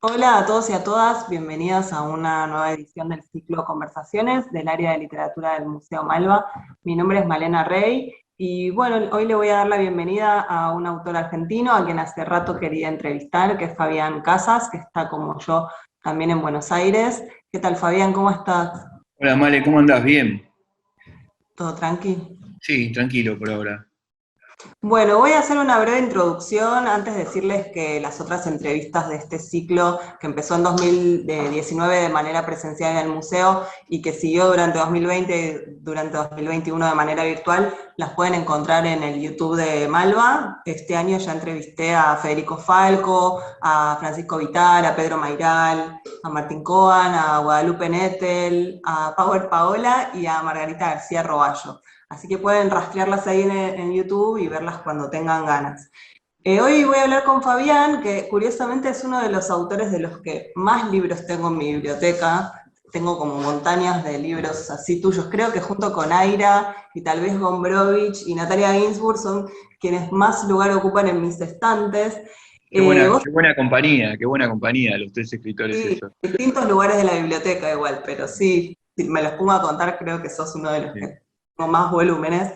Hola a todos y a todas, bienvenidas a una nueva edición del ciclo Conversaciones del área de literatura del Museo Malva. Mi nombre es Malena Rey y bueno, hoy le voy a dar la bienvenida a un autor argentino a quien hace rato quería entrevistar, que es Fabián Casas, que está como yo también en Buenos Aires. ¿Qué tal, Fabián? ¿Cómo estás? Hola Male, ¿cómo andás? Bien. ¿Todo tranqui? Sí, tranquilo por ahora. Bueno, voy a hacer una breve introducción antes de decirles que las otras entrevistas de este ciclo, que empezó en 2019 de manera presencial en el museo y que siguió durante 2020 y durante 2021 de manera virtual, las pueden encontrar en el YouTube de Malva. Este año ya entrevisté a Federico Falco, a Francisco Vitar, a Pedro Mairal, a Martín Coan, a Guadalupe Nettel, a Power Paola y a Margarita García Roballo. Así que pueden rastrearlas ahí en YouTube y verlas cuando tengan ganas. Hoy voy a hablar con Fabián, que curiosamente es uno de los autores de los que más libros tengo en mi biblioteca. Tengo como montañas de libros así tuyos. Creo que junto con Aira y tal vez Gombrowicz y Natalia Ginsburg son quienes más lugar ocupan en mis estantes. Vos Qué buena compañía, los tres escritores sí, esos. distintos lugares de la biblioteca igual, pero sí, si me los pongo a contar, creo que sos uno de los Sí. que tengo más volúmenes.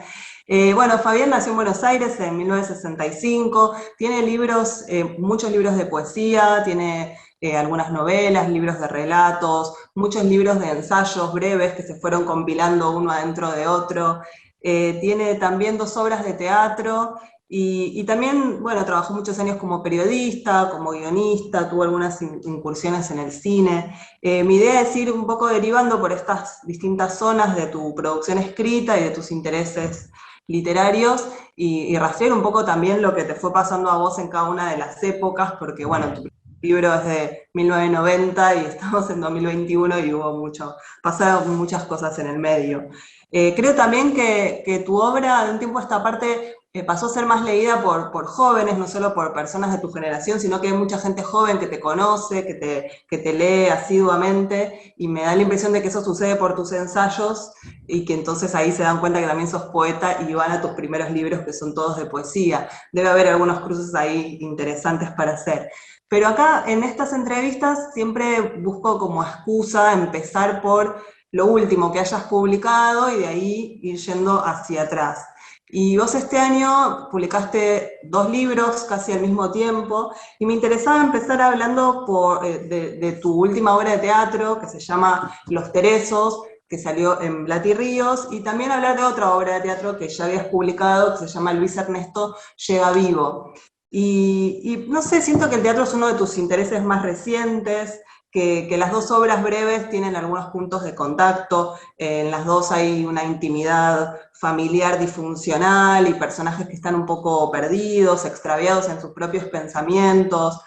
Bueno, Fabián nació en Buenos Aires en 1965, tiene libros, muchos libros de poesía, tiene algunas novelas, libros de relatos, muchos libros de ensayos breves que se fueron compilando uno adentro de otro. Tiene también dos obras de teatro y también, bueno, trabajó muchos años como periodista, como guionista, tuvo algunas incursiones en el cine. Mi idea es ir un poco derivando por estas distintas zonas de tu producción escrita y de tus intereses literarios y rastrear un poco también lo que te fue pasando a vos en cada una de las épocas, porque bueno, tu libro es de 1990 y estamos en 2021 y hubo mucho, pasaron muchas cosas en el medio. Creo también que tu obra de un tiempo a esta parte pasó a ser más leída por jóvenes, no solo por personas de tu generación, sino que hay mucha gente joven que te conoce, que te lee asiduamente, y me da la impresión de que eso sucede por tus ensayos, y que entonces ahí se dan cuenta que también sos poeta y van a tus primeros libros que son todos de poesía. Debe haber algunos cruces ahí interesantes para hacer. Pero acá en estas entrevistas siempre busco como excusa empezar por lo último que hayas publicado y de ahí ir yendo hacia atrás. Y vos este año publicaste dos libros casi al mismo tiempo, y me interesaba empezar hablando de tu última obra de teatro, que se llama Los Teresos, que salió en Blat Ríos, y también hablar de otra obra de teatro que ya habías publicado, que se llama Luis Ernesto Llega Vivo. Y no sé, siento que el teatro es uno de tus intereses más recientes, que las dos obras breves tienen algunos puntos de contacto, en las dos hay una intimidad familiar disfuncional y personajes que están un poco perdidos, extraviados en sus propios pensamientos,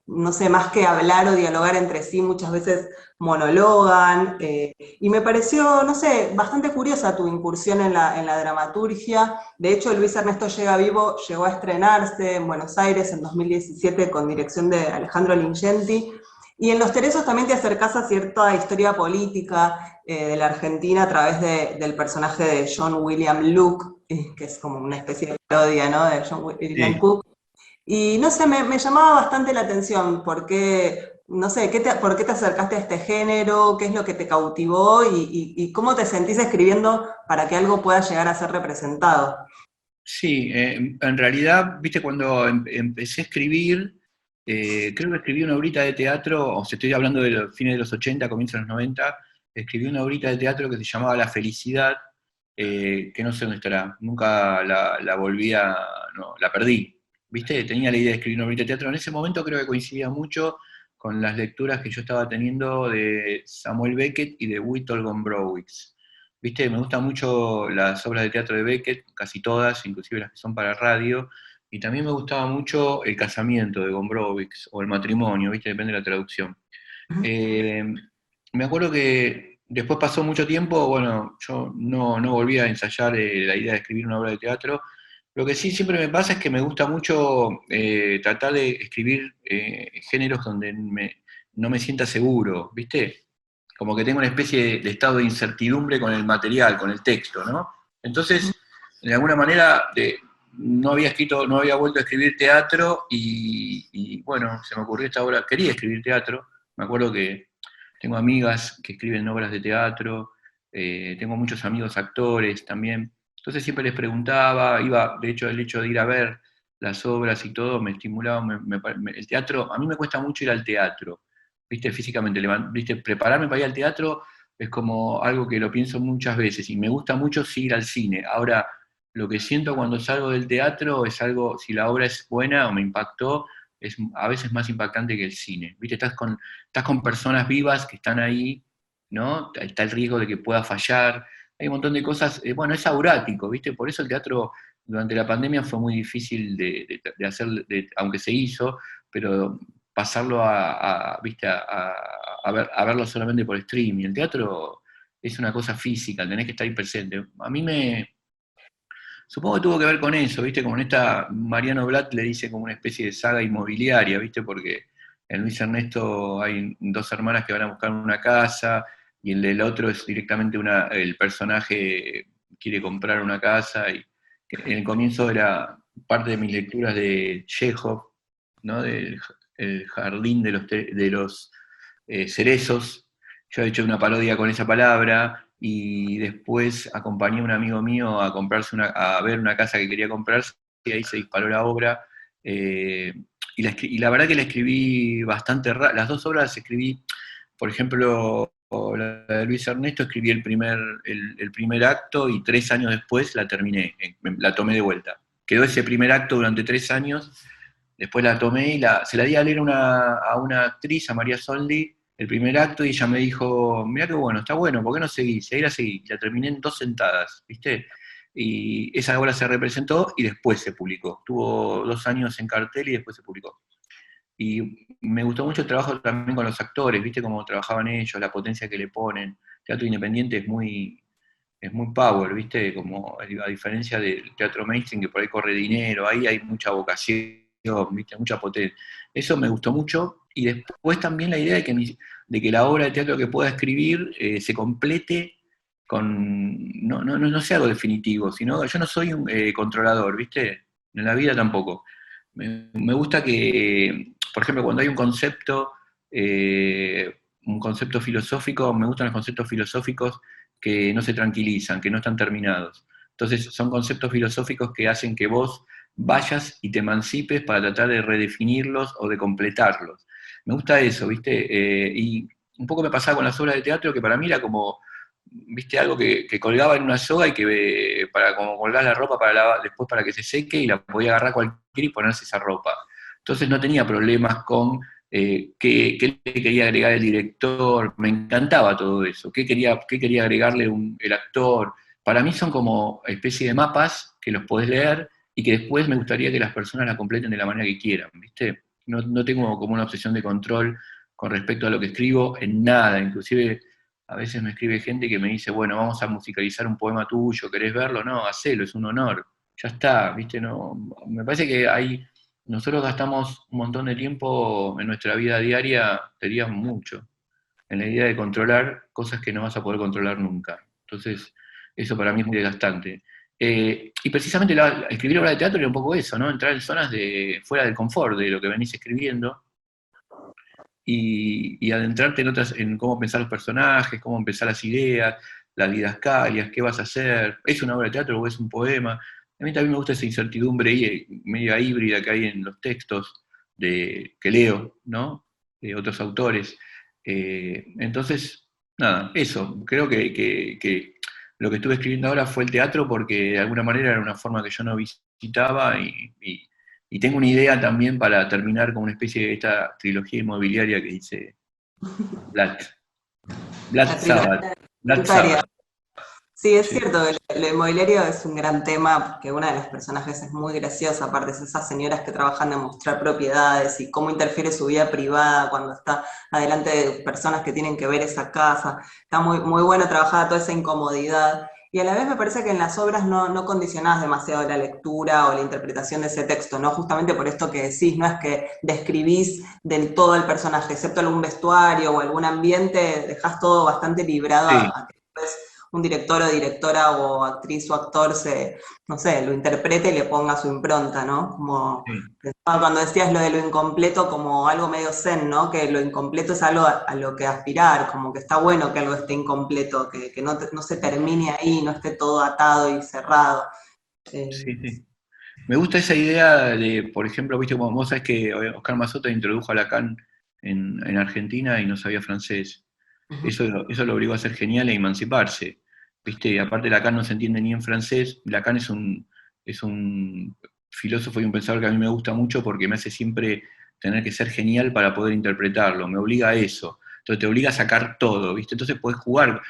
no sé, más que hablar o dialogar entre sí, muchas veces monologan, y me pareció, no sé, bastante curiosa tu incursión en la dramaturgia. De hecho, Luis Ernesto Llega Vivo llegó a estrenarse en Buenos Aires en 2017 con dirección de Alejandro Lingenti, y en Los Teresos también te acercás a cierta historia política de la Argentina a través del personaje de John William Luke, que es como una especie de parodia, ¿no? De John William Sí. Cook. Y no sé, me llamaba bastante la atención, porque, no sé, ¿por qué te acercaste a este género? ¿Qué es lo que te cautivó? Y cómo te sentís escribiendo para que algo pueda llegar a ser representado. Sí, en realidad, viste, cuando empecé a escribir, creo que escribí una obrita de teatro, o sea, estoy hablando de los fines de los 80, comienzos de los 90, escribí una obrita de teatro que se llamaba La Felicidad, que no sé dónde estará, nunca la volví a, no, la perdí, viste, tenía la idea de escribir una obrita de teatro, en ese momento creo que coincidía mucho con las lecturas que yo estaba teniendo de Samuel Beckett y de Witold Gombrowicz. Viste, me gustan mucho las obras de teatro de Beckett, casi todas, inclusive las que son para radio, y también me gustaba mucho El casamiento de Gombrowicz, o El matrimonio, viste, depende de la traducción. Eh, Me acuerdo que después pasó mucho tiempo, bueno, yo no volví a ensayar la idea de escribir una obra de teatro. Lo que sí siempre me pasa es que me gusta mucho tratar de escribir géneros donde no me sienta seguro, ¿viste? Como que tengo una especie de estado de incertidumbre con el material, con el texto, ¿no? Entonces, de alguna manera, no había escrito, no había vuelto a escribir teatro y bueno, se me ocurrió esta obra, quería escribir teatro, me acuerdo que tengo amigas que escriben obras de teatro, tengo muchos amigos actores también, entonces siempre les preguntaba, de hecho el hecho de ir a ver las obras y todo me estimulaba, el teatro, a mí me cuesta mucho ir al teatro, viste, físicamente, viste, prepararme para ir al teatro es como algo que lo pienso muchas veces y me gusta mucho sí ir al cine. Ahora, lo que siento cuando salgo del teatro es algo, si la obra es buena o me impactó, es a veces más impactante que el cine. ¿Viste? Estás con personas vivas que están ahí, ¿no? Está el riesgo de que pueda fallar. Hay un montón de cosas, bueno, es aurático, ¿viste? Por eso el teatro durante la pandemia fue muy difícil de hacer, aunque se hizo, pero pasarlo ¿viste? A verlo solamente por streaming. El teatro es una cosa física, tenés que estar ahí presente. A mí supongo que tuvo que ver con eso, ¿viste? Como en esta, Mariano Blatt le dice como una especie de saga inmobiliaria, ¿viste? Porque en Luis Ernesto hay dos hermanas que van a buscar una casa, y el otro es directamente el personaje quiere comprar una casa, y en el comienzo era parte de mis lecturas de Chekhov, ¿no? El jardín de los cerezos. Yo he hecho una parodia con esa palabra, y después acompañé a un amigo mío a ver una casa que quería comprarse, y ahí se disparó la obra, y la verdad que la escribí bastante rápido, las dos obras las escribí, por ejemplo, la de Luis Ernesto escribí el primer acto y 3 años después la terminé, la tomé de vuelta. Quedó ese primer acto durante 3 años, después la tomé y se la di a leer a una actriz, a María Soldi, el primer acto, y ella me dijo, mirá qué bueno, está bueno, ¿por qué no seguís? Y ahí la seguí, la terminé en 2 sentadas, ¿viste? Y esa obra se representó y después se publicó. Tuvo 2 años en cartel y después se publicó. Y me gustó mucho el trabajo también con los actores, ¿viste? Cómo trabajaban ellos, la potencia que le ponen. Teatro independiente es muy power, ¿viste? Como a diferencia del teatro mainstream, que por ahí corre dinero, ahí hay mucha vocación, ¿viste? Mucha potencia. Eso me gustó mucho. Y después también la idea de que la obra de teatro que pueda escribir se complete no sea algo definitivo, sino yo no soy un controlador, ¿viste? En la vida tampoco. Me gusta que, por ejemplo, cuando hay un concepto filosófico, me gustan los conceptos filosóficos que no se tranquilizan, que no están terminados. Entonces son conceptos filosóficos que hacen que vos vayas y te emancipes para tratar de redefinirlos o de completarlos. Me gusta eso, ¿viste? Y un poco me pasaba con las obras de teatro, que para mí era como, ¿viste? Algo que colgaba en una soga y que para como colgar la ropa después para que se seque, y la podía agarrar cualquiera y ponerse esa ropa. Entonces no tenía problemas con qué le quería agregar el director, me encantaba todo eso, qué quería agregarle el actor. Para mí son como especie de mapas que los podés leer y que después me gustaría que las personas la completen de la manera que quieran, ¿viste? No tengo como una obsesión de control con respecto a lo que escribo en nada, inclusive a veces me escribe gente que me dice, bueno, vamos a musicalizar un poema tuyo, ¿querés verlo? No, hacelo, es un honor, ya está, ¿viste? No, me parece que nosotros gastamos un montón de tiempo en nuestra vida diaria, te diría mucho, en la idea de controlar cosas que no vas a poder controlar nunca. Entonces, eso para mí es muy desgastante. Y precisamente escribir obra de teatro era un poco eso, ¿no? Entrar en zonas fuera del confort de lo que venís escribiendo, y adentrarte en cómo pensar los personajes, cómo empezar las ideas, las didascalias, qué vas a hacer, ¿es una obra de teatro o es un poema? A mí también me gusta esa incertidumbre media híbrida que hay en los textos que leo, ¿no? De otros autores. Entonces, nada, eso. Creo que lo que estuve escribiendo ahora fue el teatro porque de alguna manera era una forma que yo no visitaba, y tengo una idea también para terminar con una especie de esta trilogía inmobiliaria que dice Blatt. La Blatt Sabbath. trilogía Blatt tributaria. Sabbath. Sí, es Sí. cierto, lo inmobiliario es un gran tema, porque una de las personajes es muy graciosa, aparte es esas señoras que trabajan de mostrar propiedades y cómo interfiere su vida privada cuando está adelante de personas que tienen que ver esa casa. Está muy, muy bueno trabajar toda esa incomodidad. Y a la vez me parece que en las obras no condicionás demasiado la lectura o la interpretación de ese texto, ¿no? Justamente por esto que decís, no es que describís del todo el personaje, excepto algún vestuario o algún ambiente, dejás todo bastante librado Sí. a que después un director o directora o actriz o actor no sé, lo interprete y le ponga su impronta, ¿no? Como Sí. pensaba cuando decías lo de lo incompleto como algo medio zen, ¿no? Que lo incompleto es algo a lo que aspirar, como que está bueno que algo esté incompleto, que no se termine ahí, no esté todo atado y cerrado. Sí, sí. Me gusta esa idea de, por ejemplo, viste, como vos sabés que Oscar Mazota introdujo a Lacan en Argentina y no sabía francés. Eso lo obligó a ser genial e emanciparse. ¿Viste? Y aparte Lacan no se entiende ni en francés. Lacan es un filósofo y un pensador que a mí me gusta mucho porque me hace siempre tener que ser genial para poder interpretarlo. Me obliga a eso. Entonces te obliga a sacar todo, ¿viste? Entonces podés jugar.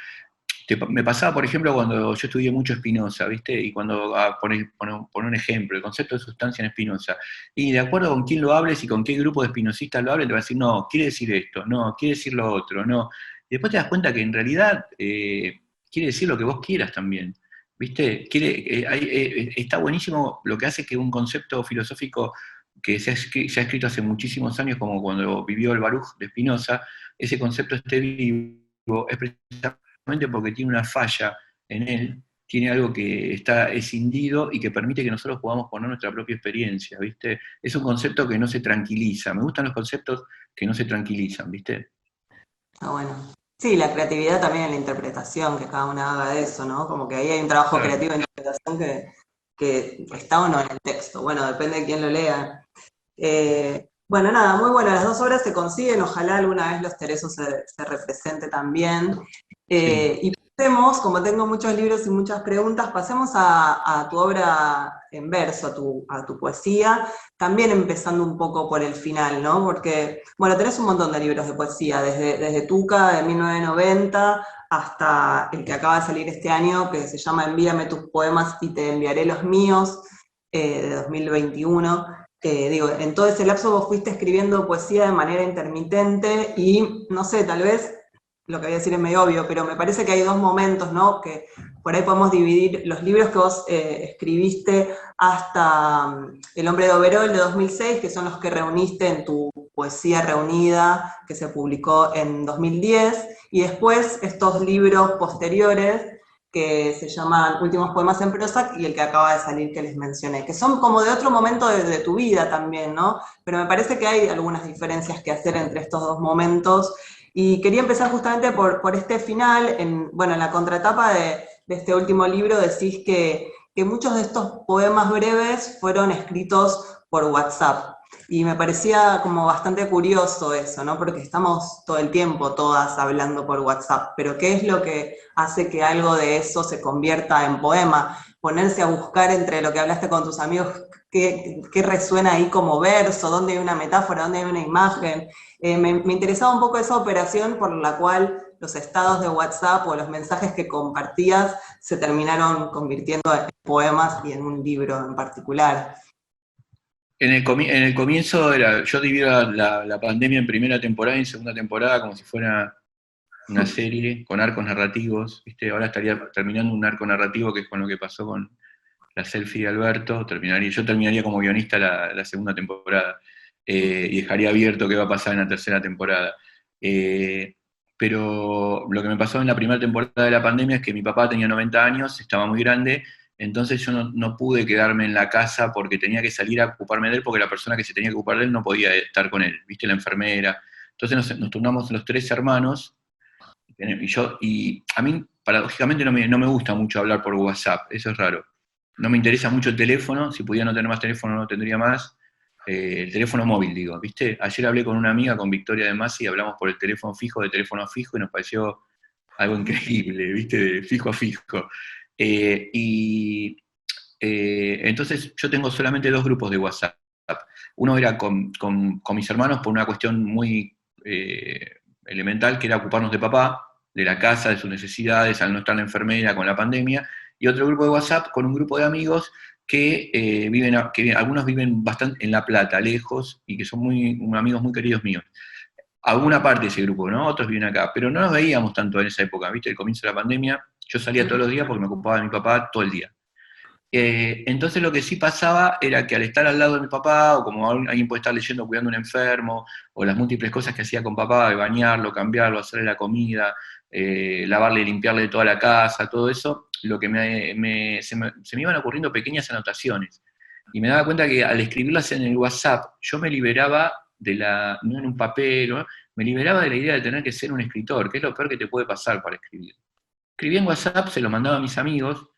Me pasaba, por ejemplo, cuando yo estudié mucho Spinoza, ¿viste? Y cuando, poner un ejemplo, el concepto de sustancia en Spinoza. Y de acuerdo con quién lo hables y con qué grupo de spinozistas lo hables, te va a decir, no, quiere decir esto, no, quiere decir lo otro, no. Y después te das cuenta que en realidad quiere decir lo que vos quieras también. ¿Viste? Está buenísimo lo que hace que un concepto filosófico que se ha escrito hace muchísimos años, como cuando vivió el Baruch de Spinoza, ese concepto esté vivo, es precisamente porque tiene una falla en él, tiene algo que está escindido y que permite que nosotros podamos poner nuestra propia experiencia, ¿viste? Es un concepto que no se tranquiliza. Me gustan los conceptos que no se tranquilizan, ¿viste? Ah, bueno. Sí, la creatividad también en la interpretación, que cada una haga de eso, ¿no? Como que ahí hay un trabajo Claro. creativo de interpretación que está o no en el texto. Bueno, depende de quién lo lea. Bueno, nada, muy bueno. Las dos obras se consiguen, ojalá alguna vez Los Teresos se represente también. Sí. Y pasemos, como tengo muchos libros y muchas preguntas, pasemos a tu obra en verso, a tu poesía, también empezando un poco por el final, ¿no? Porque, bueno, tenés un montón de libros de poesía, desde Tuca de 1990 hasta el que acaba de salir este año, que se llama Envíame tus poemas y te enviaré los míos, de 2021. Digo, en todo ese lapso vos fuiste escribiendo poesía de manera intermitente y, no sé, tal vez, lo que voy a decir es medio obvio, pero me parece que hay dos momentos, ¿no? Que por ahí podemos dividir los libros que vos escribiste hasta El hombre de Overol de 2006, que son los que reuniste en tu Poesía Reunida, que se publicó en 2010, y después estos libros posteriores que se llaman Últimos Poemas en Prozac y el que acaba de salir que les mencioné, que son como de otro momento de tu vida también, ¿no? Pero me parece que hay algunas diferencias que hacer entre estos dos momentos y quería empezar justamente por este final, bueno, en la contratapa de este último libro decís que muchos de estos poemas breves fueron escritos por WhatsApp. Y me parecía como bastante curioso eso, ¿no? Porque estamos todo el tiempo todas hablando por WhatsApp, pero ¿qué es lo que hace que algo de eso se convierta en poema? Ponerse a buscar entre lo que hablaste con tus amigos, qué resuena ahí como verso, dónde hay una metáfora, dónde hay una imagen. Me interesaba un poco esa operación por la cual los estados de WhatsApp o los mensajes que compartías se terminaron convirtiendo en poemas y en un libro en particular. En el comienzo yo divido la pandemia en primera temporada y en segunda temporada como si fuera una serie con arcos narrativos, ¿viste? Ahora estaría terminando un arco narrativo que es con lo que pasó con la selfie de Alberto, yo terminaría como guionista la segunda temporada, y dejaría abierto qué va a pasar en la tercera temporada. Eh, pero lo que me pasó en la primera temporada de la pandemia es que mi papá tenía 90 años, estaba muy grande, entonces yo no pude quedarme en la casa porque tenía que salir a ocuparme de él, porque la persona que se tenía que ocupar de él no podía estar con él, ¿viste? La enfermera. Entonces nos turnamos los tres hermanos, y a mí, paradójicamente, no me gusta mucho hablar por WhatsApp, eso es raro. No me interesa mucho el teléfono, si pudiera no tener más teléfono no tendría más. El teléfono móvil, digo, ¿viste? Ayer hablé con una amiga, con Victoria de Masi, y hablamos por el teléfono fijo, de teléfono a fijo, y nos pareció algo increíble, ¿viste? De fijo a fijo. Y entonces yo tengo solamente dos grupos de WhatsApp. Uno era con mis hermanos por una cuestión muy elemental, que era ocuparnos de papá, de la casa, de sus necesidades, al no estar la enfermera con la pandemia, y otro grupo de WhatsApp con un grupo de amigos que algunos viven bastante en La Plata, lejos, y que son amigos muy queridos míos. Alguna parte de ese grupo, ¿no? Otros viven acá, pero no nos veíamos tanto en esa época, ¿viste? El comienzo de la pandemia, yo salía todos los días porque me ocupaba de mi papá todo el día. Entonces lo que sí pasaba era que al estar al lado de mi papá, o como alguien puede estar leyendo, cuidando a un enfermo, o las múltiples cosas que hacía con papá, de bañarlo, cambiarlo, hacerle la comida, lavarle y limpiarle toda la casa, todo eso, lo que se me iban ocurriendo pequeñas anotaciones. Y me daba cuenta que al escribirlas en el WhatsApp, yo me liberaba no en un papel, ¿no? Me liberaba de la idea de tener que ser un escritor, que es lo peor que te puede pasar para escribir. Escribía en WhatsApp, se lo mandaba a mis amigos,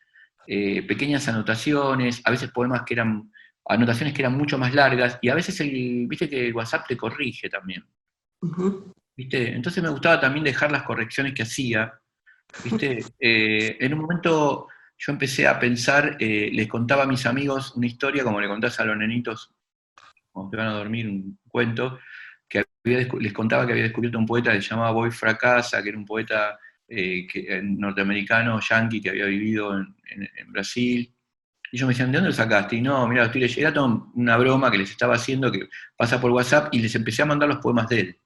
pequeñas anotaciones, a veces poemas que eran, anotaciones que eran mucho más largas, y a veces viste que el WhatsApp te corrige también, Ujú. ¿viste? Entonces me gustaba también dejar las correcciones que hacía, ¿viste? En un momento yo empecé a pensar, les contaba a mis amigos una historia, como le contás a los nenitos cuando te van a dormir, un cuento, les contaba que había descubierto un poeta que se llamaba Boy Fracasa, que era un poeta norteamericano, yankee, que había vivido en Brasil. Y ellos me decían, ¿de dónde lo sacaste? Y no, mira, estoy leyendo, era toda una broma que les estaba haciendo, que pasa por WhatsApp, y les empecé a mandar los poemas de él,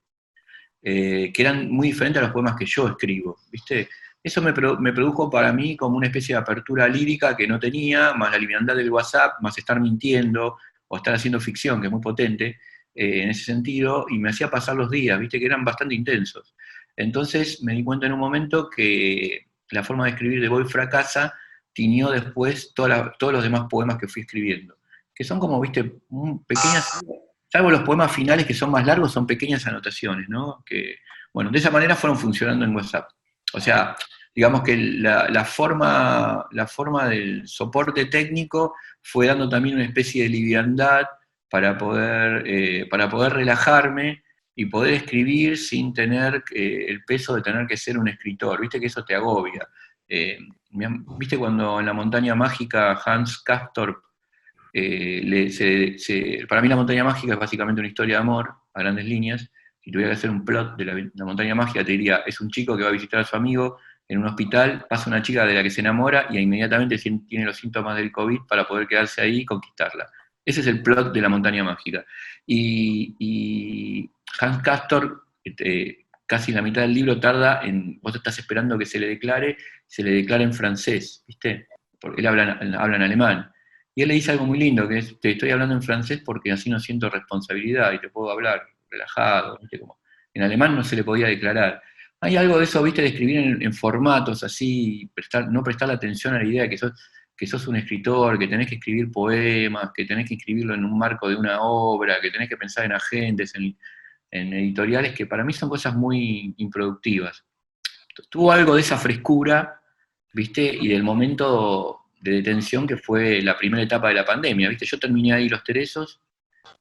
que eran muy diferentes a los poemas que yo escribo, ¿viste? Eso me produjo para mí como una especie de apertura lírica que no tenía, más la liviandad del WhatsApp, más estar mintiendo o estar haciendo ficción, que es muy potente en ese sentido, y me hacía pasar los días, ¿viste? Que eran bastante intensos. Entonces me di cuenta en un momento que la forma de escribir de Boy Fracasa tiñó después todos los demás poemas que fui escribiendo, que son como, ¿viste? Pequeñas, salvo los poemas finales que son más largos, son pequeñas anotaciones, ¿no? Que, bueno, de esa manera fueron funcionando en WhatsApp. O sea, digamos que la forma del soporte técnico fue dando también una especie de liviandad para poder relajarme y poder escribir sin tener el peso de tener que ser un escritor. Viste que eso te agobia. Eh, ¿Viste cuando en la montaña mágica Hans Castorp para mí la montaña mágica es básicamente una historia de amor, a grandes líneas? Si tuviera que hacer un plot de la montaña mágica, te diría, es un chico que va a visitar a su amigo en un hospital, pasa una chica de la que se enamora y inmediatamente tiene los síntomas del COVID para poder quedarse ahí y conquistarla. Ese es el plot de la montaña mágica. Y Hans Castor, casi la mitad del libro tarda vos estás esperando que se le declare en francés, ¿viste? Porque él habla en alemán. Y él le dice algo muy lindo, que es, te estoy hablando en francés porque así no siento responsabilidad y te puedo hablar relajado, ¿viste? Como, en alemán no se le podía declarar. Hay algo de eso, ¿viste? De escribir en formatos así, no prestar atención a la idea de que sos un escritor, que tenés que escribir poemas, que tenés que escribirlo en un marco de una obra, que tenés que pensar en agentes, en editoriales, que para mí son cosas muy improductivas. Tuvo algo de esa frescura, ¿viste? Y del momento de detención que fue la primera etapa de la pandemia, ¿viste? Yo terminé ahí Los Teresos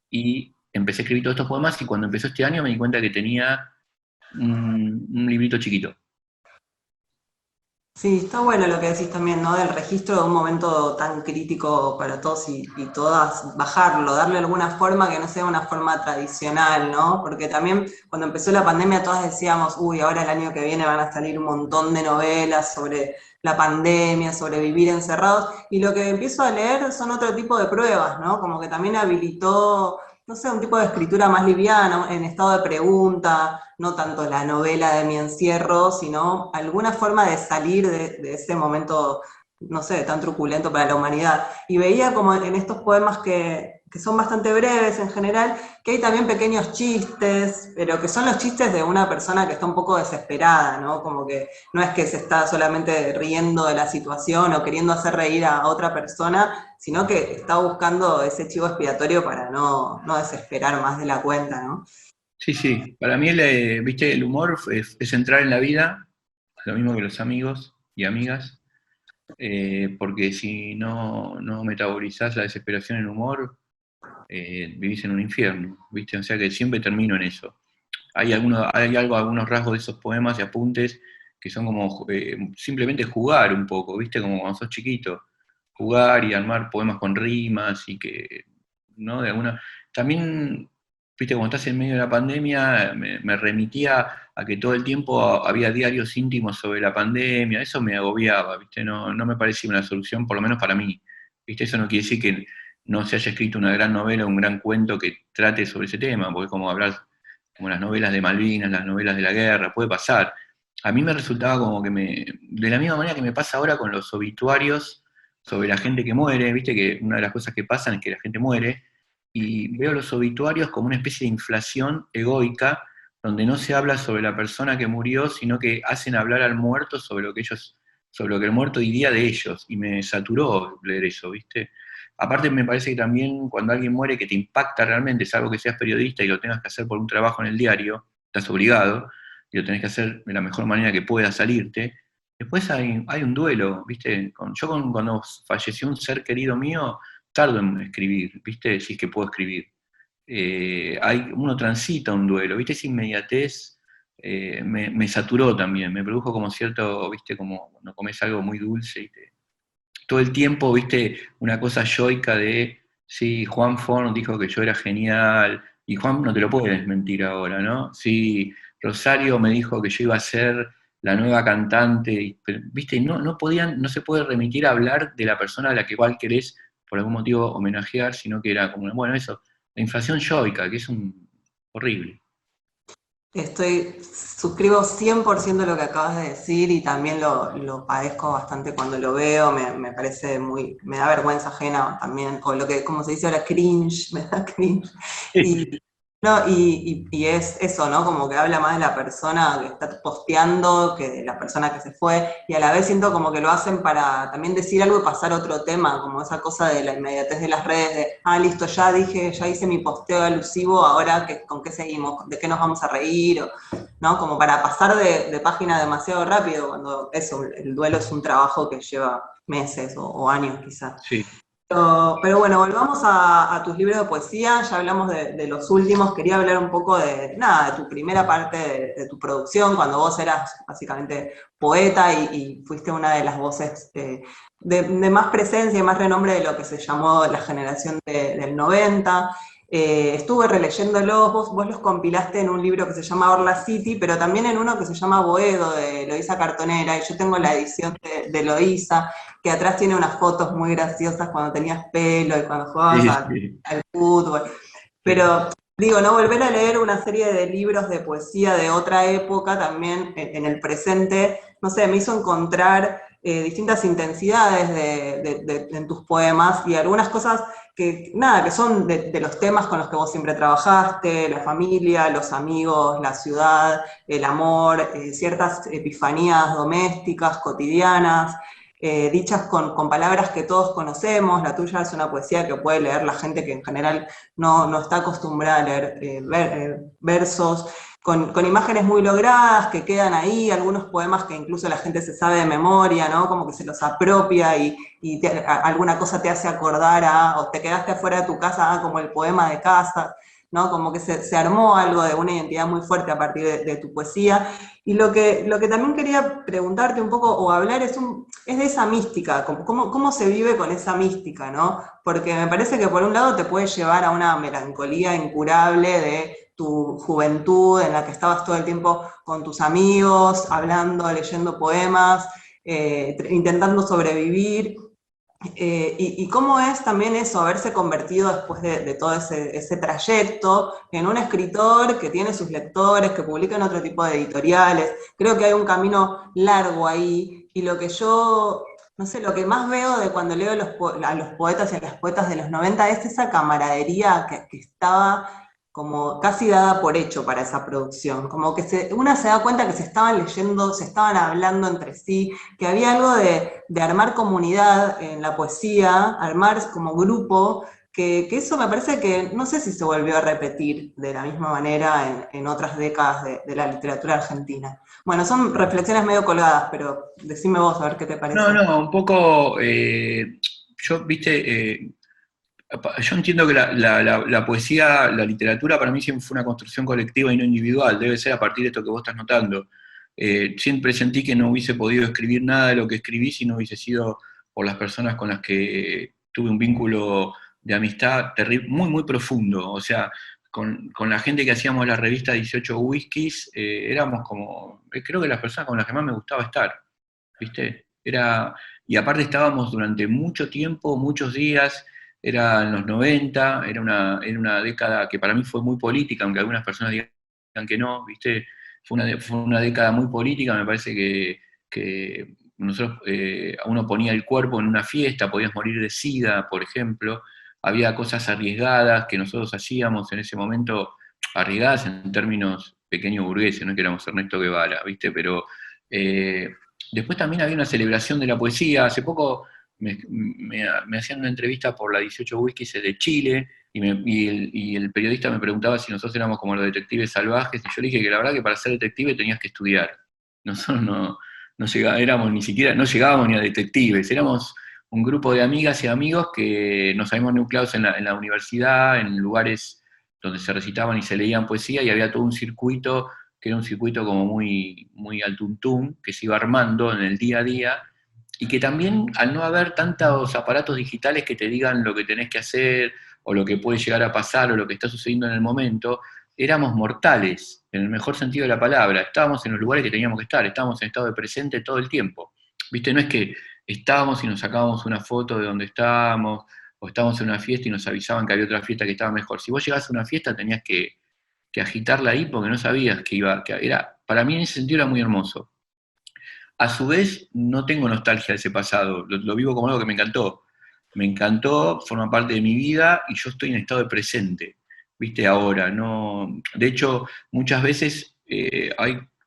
y empecé a escribir todos estos poemas y cuando empezó este año me di cuenta que tenía un librito chiquito. Sí, está bueno lo que decís también, ¿no? Del registro de un momento tan crítico para todos y todas, bajarlo, darle alguna forma que no sea una forma tradicional, ¿no? Porque también cuando empezó la pandemia todas decíamos, uy, ahora el año que viene van a salir un montón de novelas sobre la pandemia, sobre vivir encerrados, y lo que empiezo a leer son otro tipo de pruebas, ¿no? Como que también habilitó, no sé, un tipo de escritura más liviana, en estado de pregunta, no tanto la novela de mi encierro, sino alguna forma de salir de ese momento, no sé, tan truculento para la humanidad. Y veía como en estos poemas que son bastante breves en general, que hay también pequeños chistes, pero que son los chistes de una persona que está un poco desesperada, ¿no? Como que no es que se está solamente riendo de la situación o queriendo hacer reír a otra persona, sino que está buscando ese chivo expiatorio para no desesperar más de la cuenta, ¿no? Sí, sí, para mí ¿viste? El humor es entrar en la vida, lo mismo que los amigos y amigas, porque si no metabolizás la desesperación en humor, vivís en un infierno, ¿viste? O sea que siempre termino en eso. Algunos rasgos de esos poemas y apuntes que son como simplemente jugar un poco, ¿viste? Como cuando sos chiquito, jugar y armar poemas con rimas y que, ¿no? También, ¿viste? Cuando estás en medio de la pandemia, me remitía a que todo el tiempo había diarios íntimos sobre la pandemia, eso me agobiaba, ¿viste? No me parecía una solución, por lo menos para mí, ¿viste? Eso no quiere decir que no se haya escrito una gran novela, un gran cuento que trate sobre ese tema, porque como hablar como las novelas de Malvinas, las novelas de la guerra, puede pasar. A mí me resultaba como que de la misma manera que me pasa ahora con los obituarios sobre la gente que muere, viste que una de las cosas que pasan es que la gente muere, y veo los obituarios como una especie de inflación egoica, donde no se habla sobre la persona que murió, sino que hacen hablar al muerto sobre lo que el muerto diría de ellos, y me saturó leer eso, ¿viste? Aparte me parece que también cuando alguien muere que te impacta realmente, salvo que seas periodista y lo tengas que hacer por un trabajo en el diario, estás obligado, y lo tenés que hacer de la mejor manera que puedas salirte. Después hay un duelo, ¿viste? Cuando falleció un ser querido mío, tardo en escribir, ¿viste? Si es que puedo escribir. Uno transita un duelo, ¿viste? Esa inmediatez me saturó también, me produjo como cierto, ¿viste? Como cuando comes algo muy dulce y todo el tiempo, ¿viste? Una cosa yoica de, sí, Juan Forn dijo que yo era genial, y Juan no te lo puede desmentir ahora, ¿no? Sí, Rosario me dijo que yo iba a ser la nueva cantante, ¿viste? No se puede remitir a hablar de la persona a la que igual querés por algún motivo homenajear, sino que era como, bueno, eso, la inflación yoica, que es horrible. Suscribo 100% lo que acabas de decir y también lo padezco bastante cuando lo veo, me parece me da vergüenza ajena también, o lo que, como se dice ahora, cringe, me da cringe. Y, no, y es eso, ¿no? Como que habla más de la persona que está posteando que de la persona que se fue, y a la vez siento como que lo hacen para también decir algo y pasar a otro tema, como esa cosa de la inmediatez de las redes, de, listo, ya hice mi posteo alusivo, ahora ¿con qué seguimos? ¿De qué nos vamos a reír? ¿No? Como para pasar de página demasiado rápido, cuando eso, el duelo es un trabajo que lleva meses o años quizás. Sí. Pero bueno, volvamos a tus libros de poesía, ya hablamos de los últimos, quería hablar un poco de tu primera parte de tu producción, cuando vos eras básicamente poeta y fuiste una de las voces de más presencia y más renombre de lo que se llamó la generación del 90. Estuve releyéndolos, vos los compilaste en un libro que se llama Orla City, pero también en uno que se llama Boedo, de Eloísa Cartonera, y yo tengo la edición de Eloísa, que atrás tiene unas fotos muy graciosas cuando tenías pelo y cuando jugabas Sí, sí. al fútbol. Pero digo, ¿no? Volver a leer una serie de libros de poesía de otra época también en el presente, no sé, me hizo encontrar distintas intensidades en tus poemas y algunas cosas que, nada, que son de los temas con los que vos siempre trabajaste, la familia, los amigos, la ciudad, el amor, ciertas epifanías domésticas, cotidianas, dichas con palabras que todos conocemos. La tuya es una poesía que puede leer la gente que en general no está acostumbrada a leer versos, con imágenes muy logradas que quedan ahí, algunos poemas que incluso la gente se sabe de memoria, ¿no? Como que se los apropia y alguna cosa te hace acordar o te quedaste afuera de tu casa, como el poema de casa, ¿no? Como que se armó algo de una identidad muy fuerte a partir de tu poesía. Y lo que también quería preguntarte un poco o hablar es de esa mística, cómo se vive con esa mística, ¿no? Porque me parece que por un lado te puede llevar a una melancolía incurable de tu juventud en la que estabas todo el tiempo con tus amigos, hablando, leyendo poemas, intentando sobrevivir. Y cómo es también eso, haberse convertido después de todo ese trayecto en un escritor que tiene sus lectores, que publica en otro tipo de editoriales. Creo que hay un camino largo ahí, y lo que yo, no sé, lo que más veo de cuando leo a los poetas y a las poetas de los 90 es esa camaradería que estaba como casi dada por hecho para esa producción, como que una se da cuenta que se estaban leyendo, se estaban hablando entre sí, que había algo de armar comunidad en la poesía, armar como grupo, que eso me parece que no sé si se volvió a repetir de la misma manera en otras décadas de la literatura argentina. Bueno, son reflexiones medio colgadas, pero decime vos a ver qué te No, parece. no, un poco, viste, yo entiendo que la poesía, la literatura para mí siempre fue una construcción colectiva y no individual, debe ser a partir de esto que vos estás notando. Siempre sentí que no hubiese podido escribir nada de lo que escribí si no hubiese sido por las personas con las que tuve un vínculo de amistad muy, muy profundo. O sea, con la gente que hacíamos la revista 18 Whiskies, éramos como, creo que las personas con las que más me gustaba estar, ¿viste? Y aparte estábamos durante mucho tiempo, muchos días, era en los 90, era una década que para mí fue muy política, aunque algunas personas digan que no, ¿viste? Fue una década muy política, me parece que nosotros, uno ponía el cuerpo en una fiesta, podías morir de SIDA, por ejemplo, había cosas arriesgadas que nosotros hacíamos en ese momento, arriesgadas en términos pequeños burgueses, no es que éramos Ernesto Guevara, ¿viste? Pero después también había una celebración de la poesía. Hace poco me hacían una entrevista por la 18 Whiskies de Chile, y el periodista me preguntaba si nosotros éramos como los detectives salvajes, y yo le dije que la verdad que para ser detective tenías que estudiar. Nosotros no llegábamos ni a detectives, éramos un grupo de amigas y amigos que nos habíamos nucleados en la universidad, en lugares donde se recitaban y se leían poesía, y había todo un circuito, que era un circuito como muy, muy al tuntum, que se iba armando en el día a día, y que también, al no haber tantos aparatos digitales que te digan lo que tenés que hacer, o lo que puede llegar a pasar, o lo que está sucediendo en el momento, éramos mortales, en el mejor sentido de la palabra. Estábamos en los lugares que teníamos que estar, estábamos en estado de presente todo el tiempo. ¿Viste? No es que estábamos y nos sacábamos una foto de donde estábamos, o estábamos en una fiesta y nos avisaban que había otra fiesta que estaba mejor. Si vos llegás a una fiesta tenías que agitarla ahí porque no sabías para mí en ese sentido era muy hermoso. A su vez, no tengo nostalgia de ese pasado, lo vivo como algo que me encantó. Me encantó, forma parte de mi vida y yo estoy en estado de presente, ¿viste? Ahora, no. De hecho, muchas veces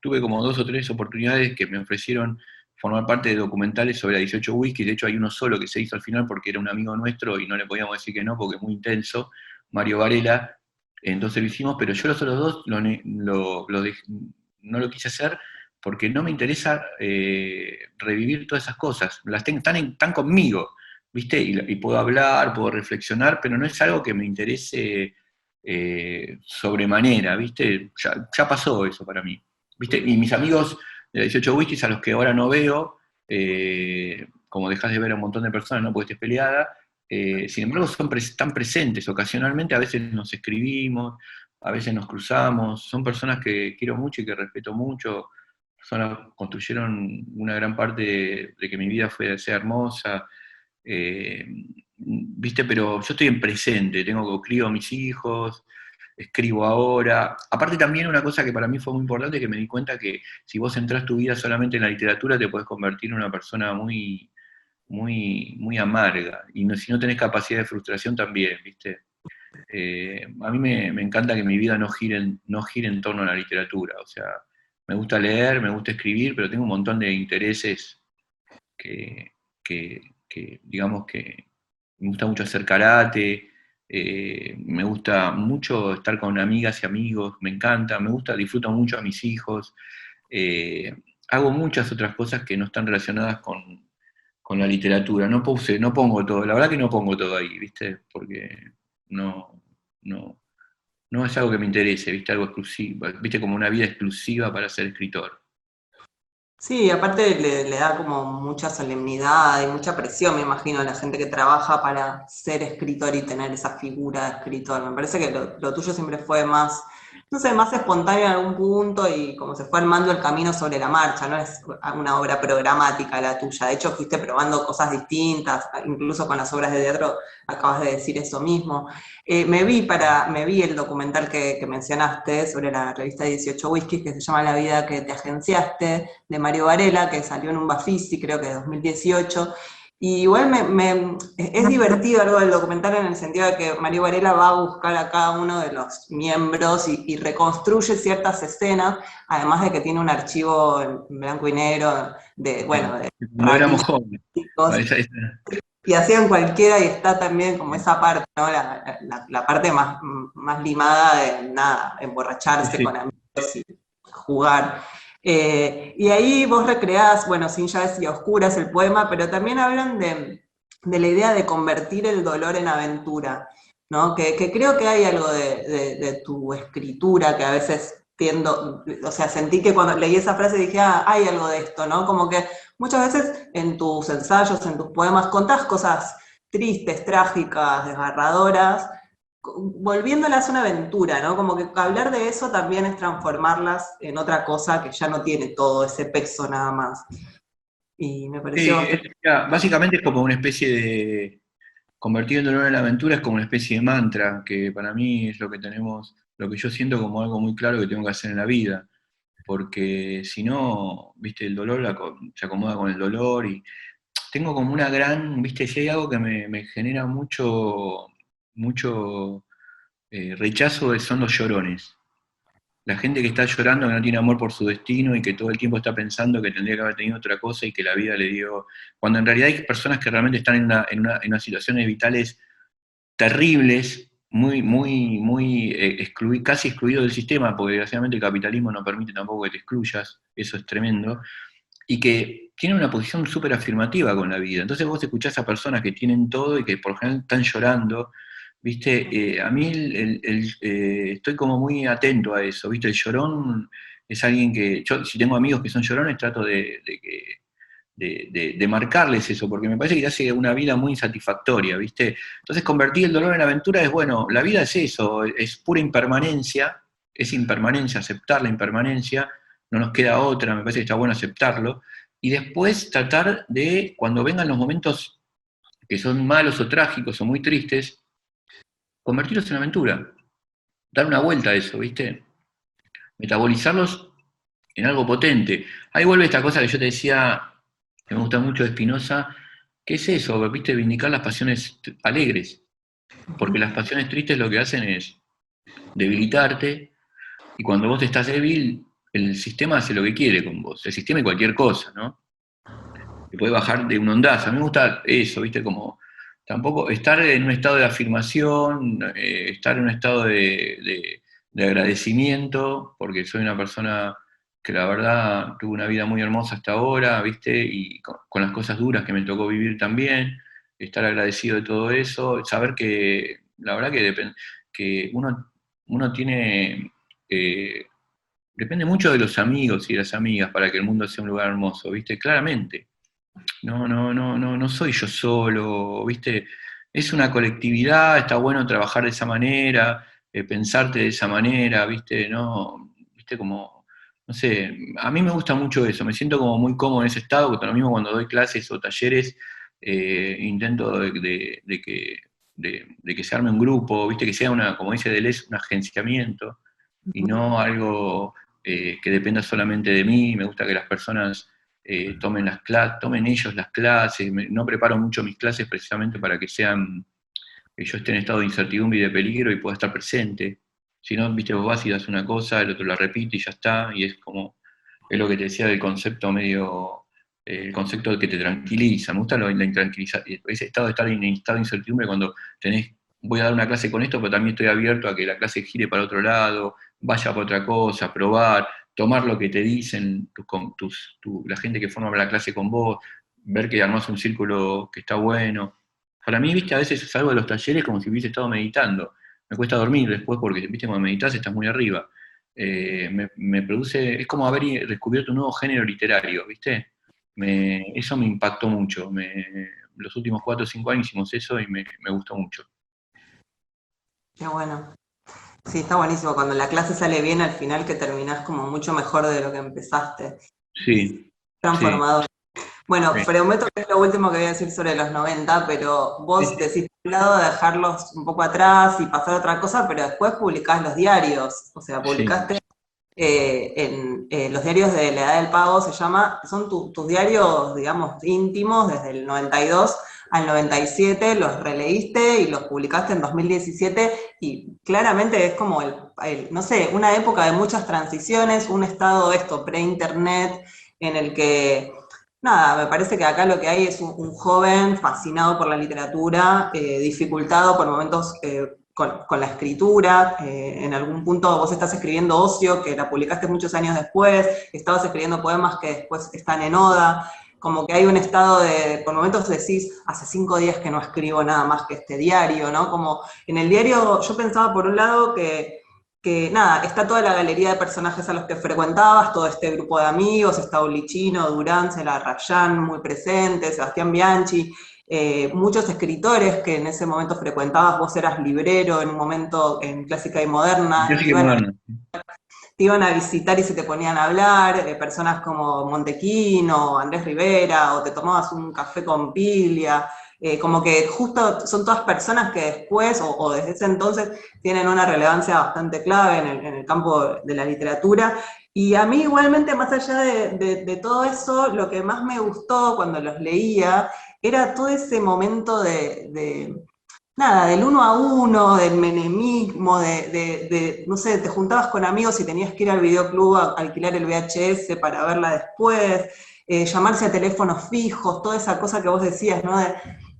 tuve como 2 o 3 oportunidades que me ofrecieron formar parte de documentales sobre la 18 Whisky. De hecho, hay uno solo que se hizo al final porque era un amigo nuestro y no le podíamos decir que no porque es muy intenso, Mario Varela. Entonces lo hicimos, pero yo los otros dos no lo quise hacer porque no me interesa revivir todas esas cosas. Están conmigo, ¿viste? Y puedo hablar, puedo reflexionar, pero no es algo que me interese sobremanera, ¿viste? Ya pasó eso para mí, ¿viste? Y mis amigos de la 18 Whiskies, a los que ahora no veo, como dejas de ver a un montón de personas, no porque estés peleada, sin embargo están presentes ocasionalmente, a veces nos escribimos, a veces nos cruzamos, son personas que quiero mucho y que respeto mucho, personas construyeron una gran parte de que mi vida sea hermosa, eh, ¿viste? Pero yo estoy en presente, crío a mis hijos, escribo ahora. Aparte también una cosa que para mí fue muy importante, que me di cuenta que si vos centrás tu vida solamente en la literatura, te podés convertir en una persona muy, muy, muy amarga. Y si no tenés capacidad de frustración también, ¿viste? A mí me encanta que mi vida no gire en torno a la literatura. O sea, me gusta leer, me gusta escribir, pero tengo un montón de intereses que, digamos que me gusta mucho hacer karate, me gusta mucho estar con amigas y amigos, me encanta, disfruto mucho a mis hijos, eh, hago muchas otras cosas que no están relacionadas con la literatura, no pongo todo, la verdad que no pongo todo ahí, ¿viste? Porque no, no, no es algo que me interese, ¿viste? Algo exclusivo, ¿viste? Como una vida exclusiva para ser escritor. Sí, aparte le da como mucha solemnidad y mucha presión, me imagino, a la gente que trabaja para ser escritor y tener esa figura de escritor. Me parece que lo tuyo siempre fue más, no sé, más espontáneo en algún punto y como se fue armando el camino sobre la marcha, no es una obra programática la tuya. De hecho, fuiste probando cosas distintas, incluso con las obras de teatro acabas de decir eso mismo. Me vi el documental que mencionaste sobre la revista 18 Whiskies, que se llama La vida que te agenciaste, de Mario Varela, que salió en un Bafisi, creo que de 2018. Y igual es divertido algo del documental en el sentido de que Mario Varela va a buscar a cada uno de los miembros y reconstruye ciertas escenas, además de que tiene un archivo en blanco y negro de, bueno, de No éramos ratillos jóvenes. y hacían cualquiera y está también como esa parte, ¿no? La parte más limada de nada, emborracharse Sí. con amigos y jugar. Y ahí vos recreás, bueno, Sin llaves y a oscuras el poema, pero también hablan de la idea de convertir el dolor en aventura, ¿no? Que creo que hay algo de tu escritura que a veces tiendo, o sea, sentí que cuando leí esa frase dije, ah, hay algo de esto, ¿no? Como que muchas veces en tus ensayos, en tus poemas, contás cosas tristes, trágicas, desgarradoras, volviéndolas una aventura, ¿no? Como que hablar de eso también es transformarlas en otra cosa que ya no tiene todo ese peso nada más. Y me pareció Sí, bastante... básicamente es como una especie de, convertir el dolor en la aventura es como una especie de mantra, que para mí es lo que yo siento como algo muy claro que tengo que hacer en la vida. porque si no, viste, el dolor se acomoda con el dolor y tengo como una gran, viste, si hay algo que me genera mucho rechazo son los llorones. La gente que está llorando, que no tiene amor por su destino y que todo el tiempo está pensando que tendría que haber tenido otra cosa y que la vida le dio. Cuando en realidad hay personas que realmente están en unas situaciones vitales terribles, casi excluido del sistema, porque desgraciadamente el capitalismo no permite tampoco que te excluyas, eso es tremendo, y que tienen una posición súper afirmativa con la vida. Entonces vos escuchás a personas que tienen todo y que por lo general están llorando, ¿viste? A mí estoy como muy atento a eso, ¿viste? El llorón es alguien que, yo si tengo amigos que son llorones, trato de marcarles eso, porque me parece que hace una vida muy insatisfactoria, ¿viste? Entonces convertir el dolor en aventura es, bueno, la vida es eso, es pura impermanencia, es impermanencia, aceptar la impermanencia, no nos queda otra, me parece que está bueno aceptarlo, y después tratar de, cuando vengan los momentos que son malos o trágicos o muy tristes, convertirlos en aventura, dar una vuelta a eso, ¿viste? Metabolizarlos en algo potente. Ahí vuelve esta cosa que yo te decía, que me gusta mucho de Spinoza, que es eso, ¿viste? Vindicar las pasiones alegres, porque las pasiones tristes lo que hacen es debilitarte, y cuando vos estás débil, el sistema hace lo que quiere con vos, el sistema y cualquier cosa, ¿no? Te puede bajar de un ondazo. A mí me gusta eso, ¿viste? Como tampoco estar en un estado de afirmación, estar en un estado de agradecimiento, porque soy una persona que la verdad tuvo una vida muy hermosa hasta ahora, ¿viste? Y con las cosas duras que me tocó vivir también, estar agradecido de todo eso, saber que la verdad que uno tiene, depende mucho de los amigos y de las amigas para que el mundo sea un lugar hermoso, ¿viste? Claramente. No soy yo solo, ¿viste? Es una colectividad, está bueno trabajar de esa manera, pensarte de esa manera, ¿viste? No, ¿viste? Como, no sé, a mí me gusta mucho eso, me siento como muy cómodo en ese estado, porque lo mismo cuando doy clases o talleres, intento de que se arme un grupo, ¿viste? Que sea una, como dice Deleuze, un agenciamiento, y no algo que dependa solamente de mí, me gusta que las personas tomen ellos las clases, no preparo mucho mis clases precisamente para que sean, que yo esté en estado de incertidumbre y de peligro y pueda estar presente. Si no, viste, vos vas y das una cosa, el otro la repite y ya está, y es como, es lo que te decía del concepto medio, el concepto que te tranquiliza, me gusta la intranquiliza, ese estado de estar en estado de incertidumbre cuando tenés, voy a dar una clase con esto, pero también estoy abierto a que la clase gire para otro lado, vaya para otra cosa, probar, tomar lo que te dicen la gente que forma la clase con vos, ver que armás un círculo que está bueno. Para mí, viste, a veces salgo de los talleres como si hubiese estado meditando. Me cuesta dormir después porque, viste, cuando meditas estás muy arriba. Me produce, es como haber descubierto un nuevo género literario, viste. Eso me impactó mucho. Los últimos 4 o 5 años hicimos eso y me gustó mucho. Qué bueno. Sí, está buenísimo. Cuando la clase sale bien, al final que terminás como mucho mejor de lo que empezaste. Es Sí, sí, transformador. Bueno, sí, prometo que es lo último que voy a decir sobre los 90, pero sí, vos sí, decís por un lado dejarlos un poco atrás y pasar a otra cosa, pero después publicás los diarios. O sea, sí, publicaste en los diarios de la Edad del Pago, se llama, son tus diarios, digamos, íntimos, desde el 92 al 97, los releíste y los publicaste en 2017, y claramente es como no sé, una época de muchas transiciones, un estado esto, pre-internet, en el que nada, me parece que acá lo que hay es un joven fascinado por la literatura, dificultado por momentos con la escritura. En algún punto vos estás escribiendo Ocio, que la publicaste muchos años después, estabas escribiendo poemas que después están en Oda, como que hay un estado de, por momentos decís, hace 5 días que no escribo nada más que este diario, ¿no? Como en el diario yo pensaba por un lado que nada, está toda la galería de personajes a los que frecuentabas, todo este grupo de amigos, está Lichino, Durán, Celarrayán muy presente, Sebastián Bianchi, muchos escritores que en ese momento frecuentabas, vos eras librero en un momento en Clásica y yo Moderna, sí que moderno. te iban a visitar y se te ponían a hablar, personas como Montequino, Andrés Rivera, o te tomabas un café con Pilia, como que justo son todas personas que después, o desde ese entonces, tienen una relevancia bastante clave en el campo de la literatura, Y a mí igualmente, más allá de todo eso, lo que más me gustó cuando los leía era todo ese momento nada, del uno a uno, del menemismo, no sé, te juntabas con amigos y tenías que ir al videoclub a alquilar el VHS para verla después, llamarse a teléfonos fijos, toda esa cosa que vos decías, ¿no?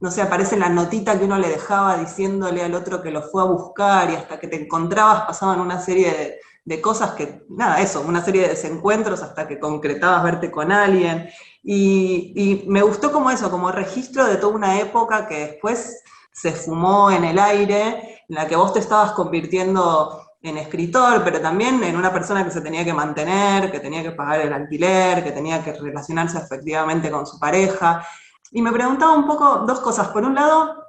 No sé, aparece la notita que uno le dejaba diciéndole al otro que lo fue a buscar y hasta que te encontrabas pasaban una serie de cosas que, nada, eso, una serie de desencuentros hasta que concretabas verte con alguien. Y me gustó como eso, como registro de toda una época que después se fumó en el aire, en la que vos te estabas convirtiendo en escritor, pero también en una persona que se tenía que mantener, que tenía que pagar el alquiler, que tenía que relacionarse efectivamente con su pareja. Y me preguntaba un poco dos cosas. Por un lado,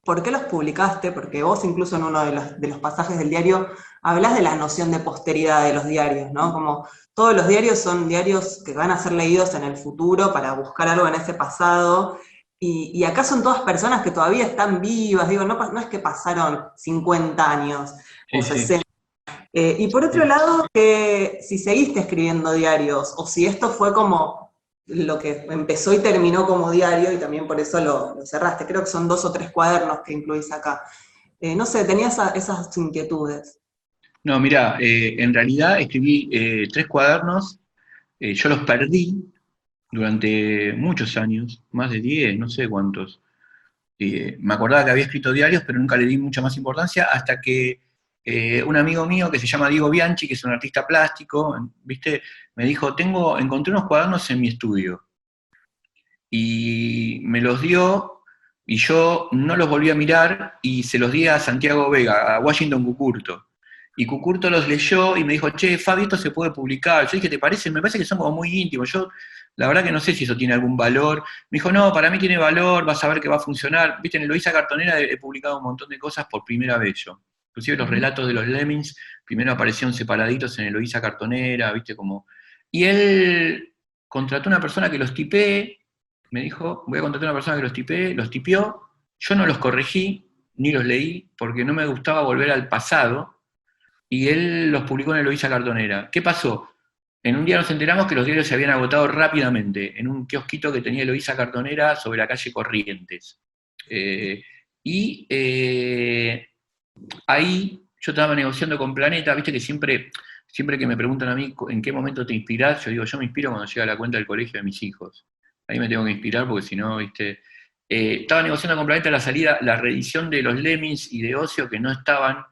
¿por qué los publicaste? Porque vos incluso en uno de los pasajes del diario hablas de la noción de posteridad de los diarios, ¿no? Como todos los diarios son diarios que van a ser leídos en el futuro para buscar algo en ese pasado, y acá son todas personas que todavía están vivas, digo, no es que pasaron 50 años o Sí, sí. 60. Y por otro Sí. lado, que si seguiste escribiendo diarios, o si esto fue como lo que empezó y terminó como diario, y también por eso lo cerraste. Creo que son 2 o 3 cuadernos que incluís acá. No sé, tenía esas inquietudes. No, mira, en realidad escribí 3 cuadernos, yo los perdí durante muchos años, más de 10, no sé cuántos. Me acordaba que había escrito diarios, pero nunca le di mucha más importancia hasta que un amigo mío que se llama Diego Bianchi, que es un artista plástico, ¿viste? Me dijo, encontré unos cuadernos en mi estudio. Y me los dio y yo no los volví a mirar y se los di a Santiago Vega, a Washington Cucurto. Y Cucurto los leyó y me dijo, che, Fabi, esto se puede publicar. Yo dije, ¿te parece? Me parece que son como muy íntimos. Yo, la verdad que no sé si eso tiene algún valor. Me dijo, no, para mí tiene valor, vas a ver que va a funcionar. Viste, en Eloísa Cartonera he publicado un montón de cosas por primera vez yo. Inclusive los relatos de los Lemmings, primero aparecieron separaditos en Eloísa Cartonera, viste, como... Y él contrató una persona que los tipee, me dijo, voy a contratar a una persona que los tipee, los tipió, yo no los corregí, ni los leí, porque no me gustaba volver al pasado, y él los publicó en Eloísa Cartonera. ¿Qué pasó? En un día nos enteramos que los diarios se habían agotado rápidamente, en un kiosquito que tenía Eloísa Cartonera sobre la calle Corrientes. Eh, y ahí yo estaba negociando con Planeta, viste que siempre que me preguntan a mí en qué momento te inspirás, yo digo, yo me inspiro cuando llega la cuenta del colegio de mis hijos. Ahí me tengo que inspirar porque si no, viste. Estaba negociando con Planeta la salida, la reedición de los Lemmings y de Ocio que no estaban,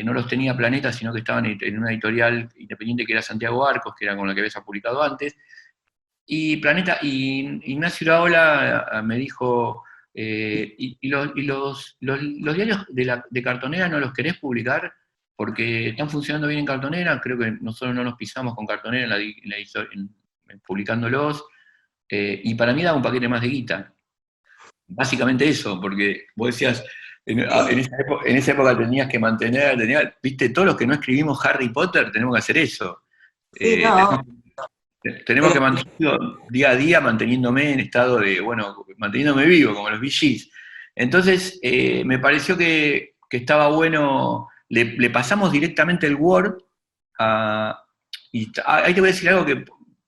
no los tenía Planeta, sino que estaban en una editorial independiente que era Santiago Arcos, que era con la que habías publicado antes. Y Planeta, y Ignacio Iraola me dijo, los diarios de Cartonera no los querés publicar porque están funcionando bien en Cartonera, creo que nosotros no nos pisamos con Cartonera publicándolos, y para mí daba un paquete más de guita. Básicamente eso, porque vos decías, en esa época tenías que viste, todos los que no escribimos Harry Potter tenemos que hacer eso. Sí, Eh, no, tenemos pero que mantenerlo día a día, manteniéndome en estado de, bueno, manteniéndome vivo, como los VGs. Entonces, me pareció que estaba bueno, le pasamos directamente el Word a, ahí te voy a decir algo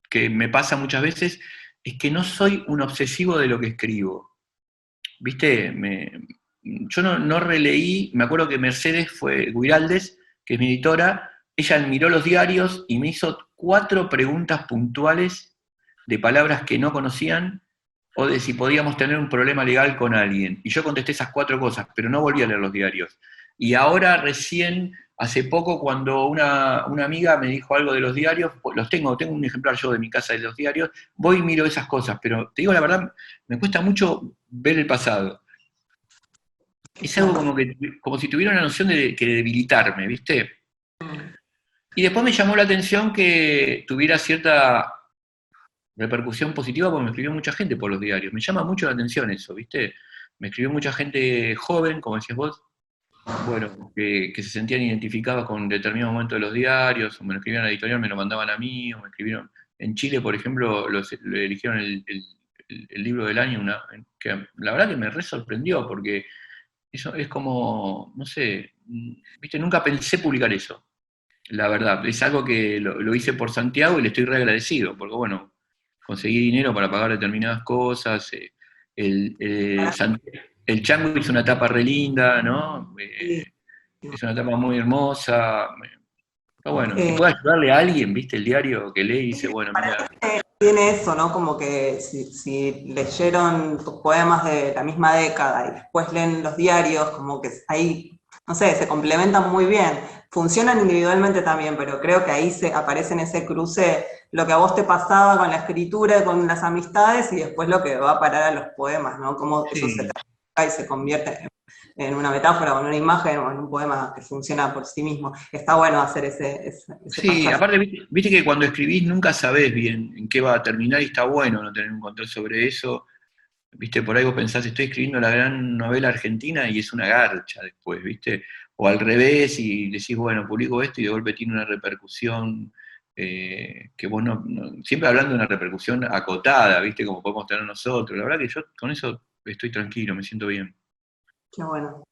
que me pasa muchas veces, es que no soy un obsesivo de lo que escribo. ¿Viste? Yo no releí, me acuerdo que Mercedes fue Guiraldes, que es mi editora, ella miró los diarios y me hizo 4 preguntas puntuales de palabras que no conocían o de si podíamos tener un problema legal con alguien. Y yo contesté esas 4 cosas, pero no volví a leer los diarios. Y ahora recién, hace poco, cuando una amiga me dijo algo de los diarios, pues tengo un ejemplar yo de mi casa de los diarios, voy y miro esas cosas, pero te digo la verdad, me cuesta mucho ver el pasado. Es algo como si tuviera una noción de que debilitarme, ¿viste? Y después me llamó la atención que tuviera cierta repercusión positiva porque me escribió mucha gente por los diarios. Me llama mucho la atención eso, ¿viste? Me escribió mucha gente joven, como decías vos, bueno, que se sentían identificados con determinados momentos de los diarios, o me lo escribían a la editorial, me lo mandaban a mí, o me escribieron. En Chile, por ejemplo, le eligieron el libro del año, que la verdad que me re sorprendió, porque eso es como, no sé, viste, nunca pensé publicar eso. la verdad. Es algo que lo hice por Santiago y le estoy re agradecido, porque bueno, conseguí dinero para pagar determinadas cosas. El, eh, Para San- el Chango hizo una etapa re linda, ¿no? mí, Es una etapa muy hermosa. Está bueno, si eh, puedo ayudarle a alguien, ¿viste? El diario que lee y dice, bueno, mira, tiene eso, ¿no? Como que si leyeron tus poemas de la misma década y después leen los diarios, como que ahí, no sé, se complementan muy bien. Funcionan individualmente también, pero creo que ahí se aparece en ese cruce lo que a vos te pasaba con la escritura, con las amistades, y después lo que va a parar a los poemas, ¿no? Cómo eso se sí. transforma y se convierte en una metáfora o en una imagen o en un poema que funciona por sí mismo. Está bueno hacer ese Sí, pasaje. aparte, viste que cuando escribís nunca sabés bien en qué va a terminar y está bueno no tener un control sobre eso. Viste, por ahí vos pensás, estoy escribiendo la gran novela argentina y es una garcha después, viste, o al revés y decís, bueno, publico esto y de golpe tiene una repercusión que vos siempre hablando de una repercusión acotada, viste, como podemos tener nosotros. La verdad que yo con eso estoy tranquilo, me siento bien. Qué bueno.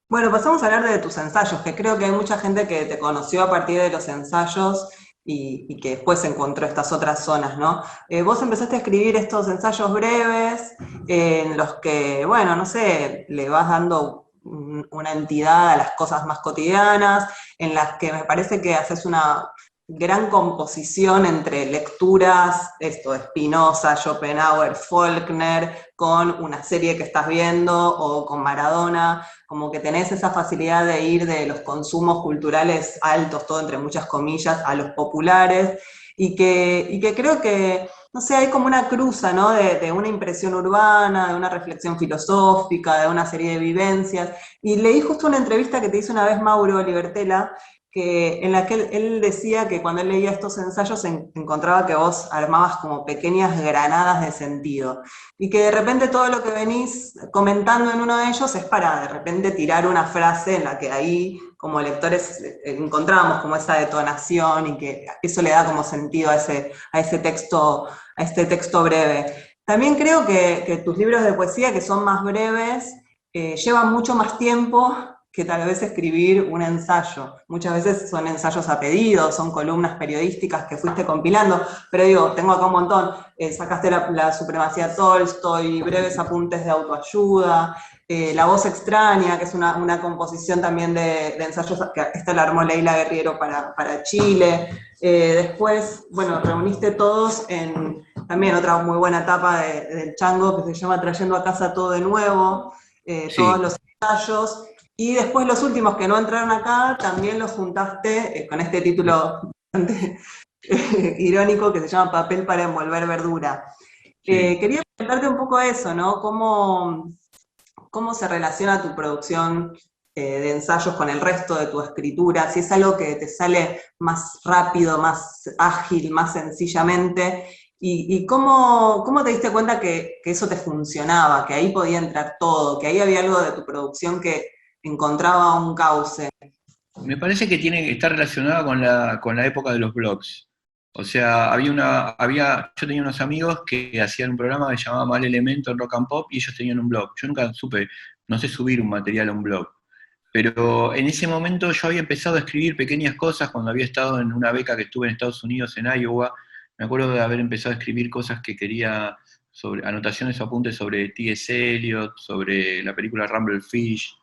Bueno, pasamos a hablar de tus ensayos, que creo que hay mucha gente que te conoció a partir de los ensayos y que después encontró estas otras zonas, ¿no? Vos empezaste a escribir estos ensayos breves en los que, bueno, no sé, le vas dando una entidad a las cosas más cotidianas, en las que me parece que haces una gran composición entre lecturas, esto, Spinoza, Schopenhauer, Faulkner, con una serie que estás viendo o con Maradona, como que tenés esa facilidad de ir de los consumos culturales altos, todo entre muchas comillas, a los populares, y que creo que, no sé, hay como una cruza, ¿no? De una impresión urbana, de una reflexión filosófica, de una serie de vivencias. Y leí justo una entrevista que te hizo una vez Mauro Libertela, en la que él decía que cuando él leía estos ensayos encontraba que vos armabas como pequeñas granadas de sentido y que de repente todo lo que venís comentando en uno de ellos es para de repente tirar una frase en la que ahí como lectores encontramos como esa detonación y que eso le da como sentido a este texto breve. También creo que tus libros de poesía, que son más breves, llevan mucho más tiempo que tal vez escribir un ensayo. Muchas veces son ensayos a pedido, son columnas periodísticas que fuiste compilando, pero digo, tengo acá un montón, sacaste la supremacía Tolstoy, breves apuntes de autoayuda, La voz extraña, que es una composición también de ensayos, que esta la armó Leila Guerriero para Chile. Después, bueno, reuniste todos en también otra muy buena etapa del Chango, que se llama Trayendo a casa todo de nuevo, todos Sí, los ensayos. Y después los últimos que no entraron acá, también los juntaste con este título irónico que se llama Papel para envolver verdura. sí. Quería preguntarte un poco eso, ¿no? ¿Cómo se relaciona tu producción de ensayos con el resto de tu escritura? Si es algo que te sale más rápido, más ágil, más sencillamente. ¿Y cómo te diste cuenta que eso te funcionaba, que ahí podía entrar todo, que ahí había algo de tu producción que encontraba un cauce? Me parece que tiene que estar relacionada con la época de los blogs. O sea, yo tenía unos amigos que hacían un programa que se llamaba Mal Elemento en Rock and Pop y ellos tenían un blog. Yo nunca supe, no sé subir un material a un blog. Pero en ese momento yo había empezado a escribir pequeñas cosas cuando había estado en una beca que estuve en Estados Unidos, en Iowa. Me acuerdo de haber empezado a escribir cosas que quería, sobre anotaciones o apuntes sobre T.S. Eliot, sobre la película Rumblefish,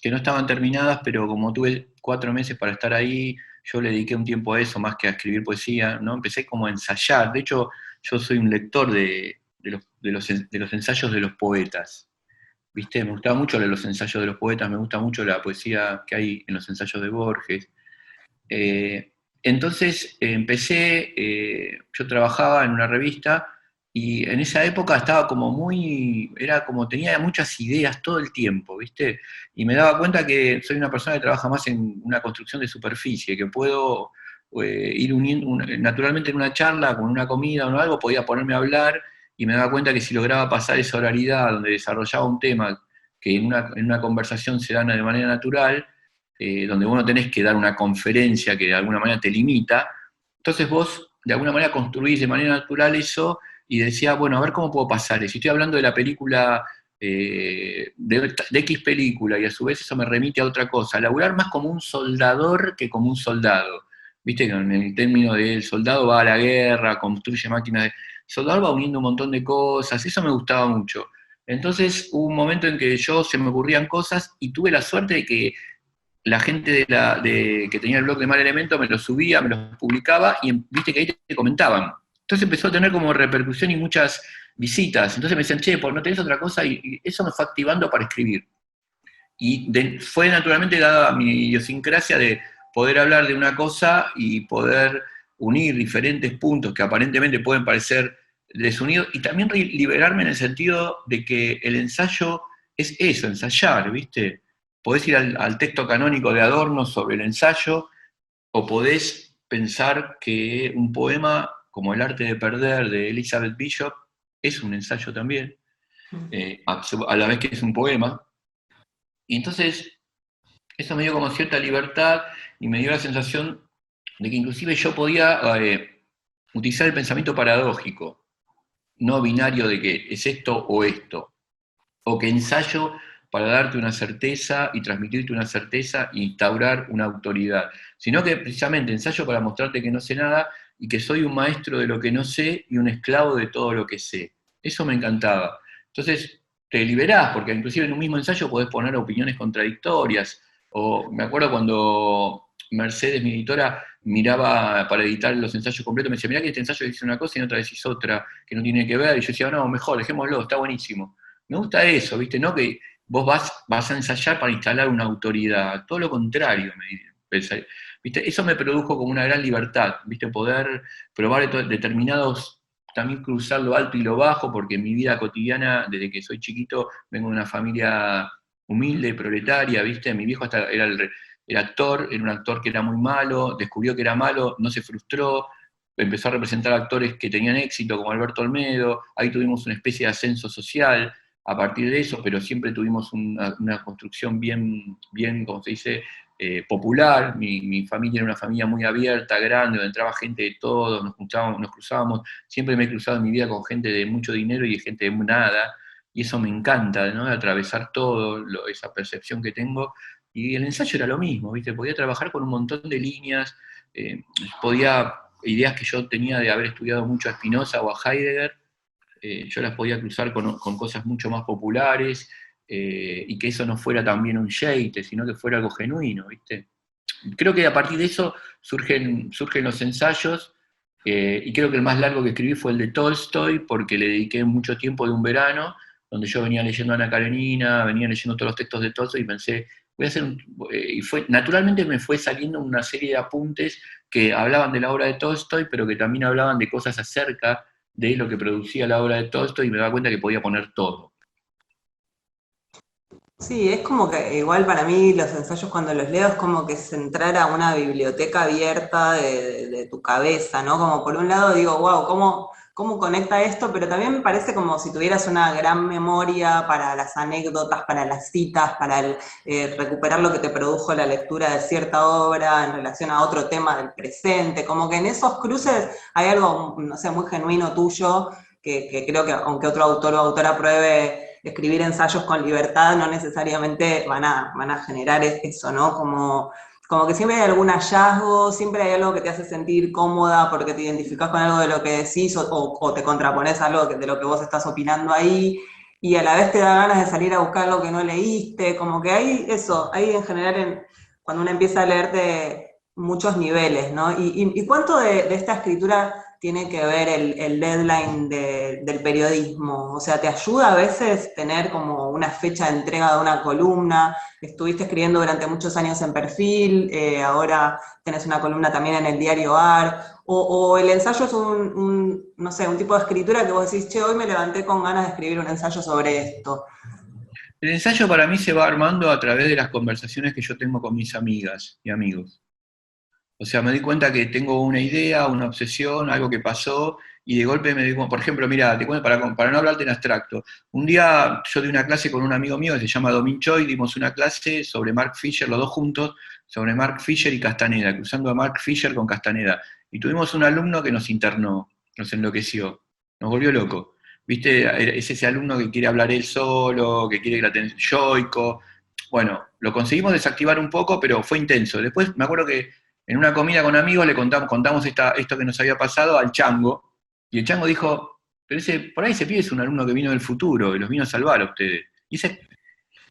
que no estaban terminadas, pero como tuve 4 meses para estar ahí, yo le dediqué un tiempo a eso más que a escribir poesía, ¿no? Empecé como a ensayar. De hecho, yo soy un lector de los ensayos de los poetas. ¿Viste? Me gustaba mucho leer los ensayos de los poetas, me gusta mucho la poesía que hay en los ensayos de Borges. Entonces empecé, yo trabajaba en una revista y en esa época estaba como era como tenía muchas ideas todo el tiempo, ¿viste? Y me daba cuenta que soy una persona que trabaja más en una construcción de superficie, que puedo ir uniendo, naturalmente en una charla, con una comida o algo, podía ponerme a hablar y me daba cuenta que si lograba pasar esa oralidad donde desarrollaba un tema que en una conversación se da de manera natural, donde vos no tenés que dar una conferencia que de alguna manera te limita, entonces vos de alguna manera construís de manera natural eso y decía, bueno, a ver cómo puedo pasar. Y si estoy hablando de la película, de X película, y a su vez eso me remite a otra cosa, laburar más como un soldador que como un soldado. viste, con el término de el soldado va a la guerra, construye máquinas de... El soldado va uniendo un montón de cosas, eso me gustaba mucho. Entonces hubo un momento en que yo se me ocurrían cosas y tuve la suerte de que la gente que tenía el blog de Mal Elemento me los subía, me los publicaba y viste que ahí te comentaban. Entonces empezó a tener como repercusión y muchas visitas. Entonces me decían, che, ¿no tenés otra cosa? Y eso me fue activando para escribir. Y fue naturalmente dada mi idiosincrasia de poder hablar de una cosa y poder unir diferentes puntos que aparentemente pueden parecer desunidos, y también liberarme en el sentido de que el ensayo es eso, ensayar, ¿viste? Podés ir al texto canónico de Adorno sobre el ensayo, o podés pensar que un poema como El arte de perder de Elizabeth Bishop es un ensayo también, a la vez que es un poema. Y entonces eso me dio como cierta libertad y me dio la sensación de que inclusive yo podía utilizar el pensamiento paradójico, no binario de que es esto o esto, o que ensayo para darte una certeza y transmitirte una certeza e instaurar una autoridad, sino que precisamente ensayo para mostrarte que no sé nada y que soy un maestro de lo que no sé y un esclavo de todo lo que sé. Eso me encantaba. Entonces te liberás, porque inclusive en un mismo ensayo podés poner opiniones contradictorias, o me acuerdo cuando Mercedes, mi editora, miraba para editar los ensayos completos, me decía, mirá que este ensayo dice una cosa y en otra decís otra, que no tiene que ver, y yo decía, no, mejor, dejémoslo, está buenísimo. Me gusta eso, ¿viste? No que vos vas a ensayar para instalar una autoridad, todo lo contrario, ¿viste? Eso me produjo como una gran libertad, ¿viste? Poder probar determinados, también cruzar lo alto y lo bajo, porque en mi vida cotidiana, desde que soy chiquito, vengo de una familia humilde, proletaria, ¿viste? Mi viejo hasta era actor, era un actor que era muy malo, descubrió que era malo, no se frustró, empezó a representar actores que tenían éxito, como Alberto Olmedo, ahí tuvimos una especie de ascenso social a partir de eso, pero siempre tuvimos una construcción bien, bien, como se dice, popular. Mi familia era una familia muy abierta, grande, donde entraba gente de todos, nos cruzábamos, siempre me he cruzado en mi vida con gente de mucho dinero y de gente de nada, y eso me encanta, ¿no? Atravesar todo, esa percepción que tengo. Y el ensayo era lo mismo, ¿viste? Podía trabajar con un montón de líneas, podía, ideas que yo tenía de haber estudiado mucho a Spinoza o a Heidegger, yo las podía cruzar con cosas mucho más populares, y que eso no fuera también un sheite, sino que fuera algo genuino, ¿viste? Creo que a partir de eso surgen los ensayos, y creo que el más largo que escribí fue el de Tolstoy, porque le dediqué mucho tiempo de un verano, donde yo venía leyendo a Ana Karenina, venía leyendo todos los textos de Tolstoy, y pensé, voy a hacer y naturalmente me fue saliendo una serie de apuntes que hablaban de la obra de Tolstoy, pero que también hablaban de cosas acerca de lo que producía la obra de Tolstoy, y me daba cuenta que podía poner todo. Sí, es como que igual para mí los ensayos cuando los leo es como que es entrar a una biblioteca abierta de tu cabeza, ¿no? Como por un lado digo, wow, ¿cómo conecta esto? Pero también me parece como si tuvieras una gran memoria para las anécdotas, para las citas, para recuperar lo que te produjo la lectura de cierta obra en relación a otro tema del presente, como que en esos cruces hay algo, no sé, muy genuino tuyo, que creo que aunque otro autor o autora pruebe escribir ensayos con libertad no necesariamente van a generar eso, ¿no? Como que siempre hay algún hallazgo, siempre hay algo que te hace sentir cómoda porque te identificás con algo de lo que decís o te contrapones a algo de lo que vos estás opinando ahí, y a la vez te da ganas de salir a buscar lo que no leíste, como que hay eso, hay en general cuando uno empieza a leerte muchos niveles, ¿no? ¿Y cuánto de esta escritura tiene que ver el deadline del periodismo? O sea, ¿te ayuda a veces tener como una fecha de entrega de una columna? Estuviste escribiendo durante muchos años en Perfil, ahora tenés una columna también en el diario AR, o el ensayo es no sé, un tipo de escritura que vos decís, che, hoy me levanté con ganas de escribir un ensayo sobre esto. El ensayo para mí se va armando a través de las conversaciones que yo tengo con mis amigas y amigos. O sea, me di cuenta que tengo una idea, una obsesión, algo que pasó, y de golpe me digo, por ejemplo, mira, te cuento para no hablarte en abstracto. Un día yo di una clase con un amigo mío que se llama Domin Choi, dimos una clase sobre Mark Fisher, los dos juntos, sobre Mark Fisher y Castaneda, cruzando a Mark Fisher con Castaneda. Y tuvimos un alumno que nos internó, nos enloqueció, nos volvió loco. ¿Viste? Es ese alumno que quiere hablar él solo, que quiere que la atención, yoico. Bueno, lo conseguimos desactivar un poco, pero fue intenso. Después me acuerdo que en una comida con amigos le contamos esto que nos había pasado al Chango, y el Chango dijo, pero por ahí ese pibe es un alumno que vino del futuro y los vino a salvar a ustedes. Y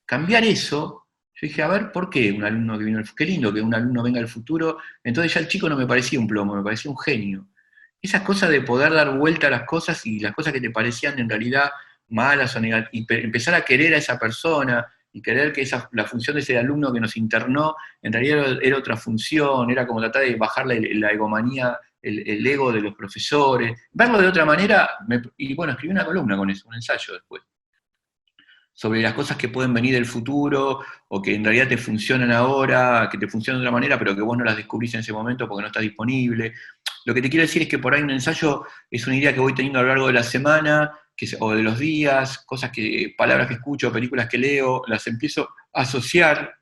cambiar eso, yo dije, a ver, ¿por qué un alumno que vino del futuro? Qué lindo que un alumno venga del futuro. Entonces ya el chico no me parecía un plomo, me parecía un genio. Esas cosas de poder dar vuelta a las cosas y las cosas que te parecían en realidad malas o negativas, y empezar a querer a esa persona y querer que la función de ese alumno que nos internó en realidad era otra función, era como tratar de bajar la egomanía, el ego de los profesores, verlo de otra manera, y bueno, escribí una columna con eso, un ensayo después sobre las cosas que pueden venir del futuro, o que en realidad te funcionan ahora, que te funcionan de otra manera, pero que vos no las descubrís en ese momento porque no estás disponible. Lo que te quiero decir es que por ahí un ensayo es una idea que voy teniendo a lo largo de la semana, o de los días, palabras que escucho, películas que leo, las empiezo a asociar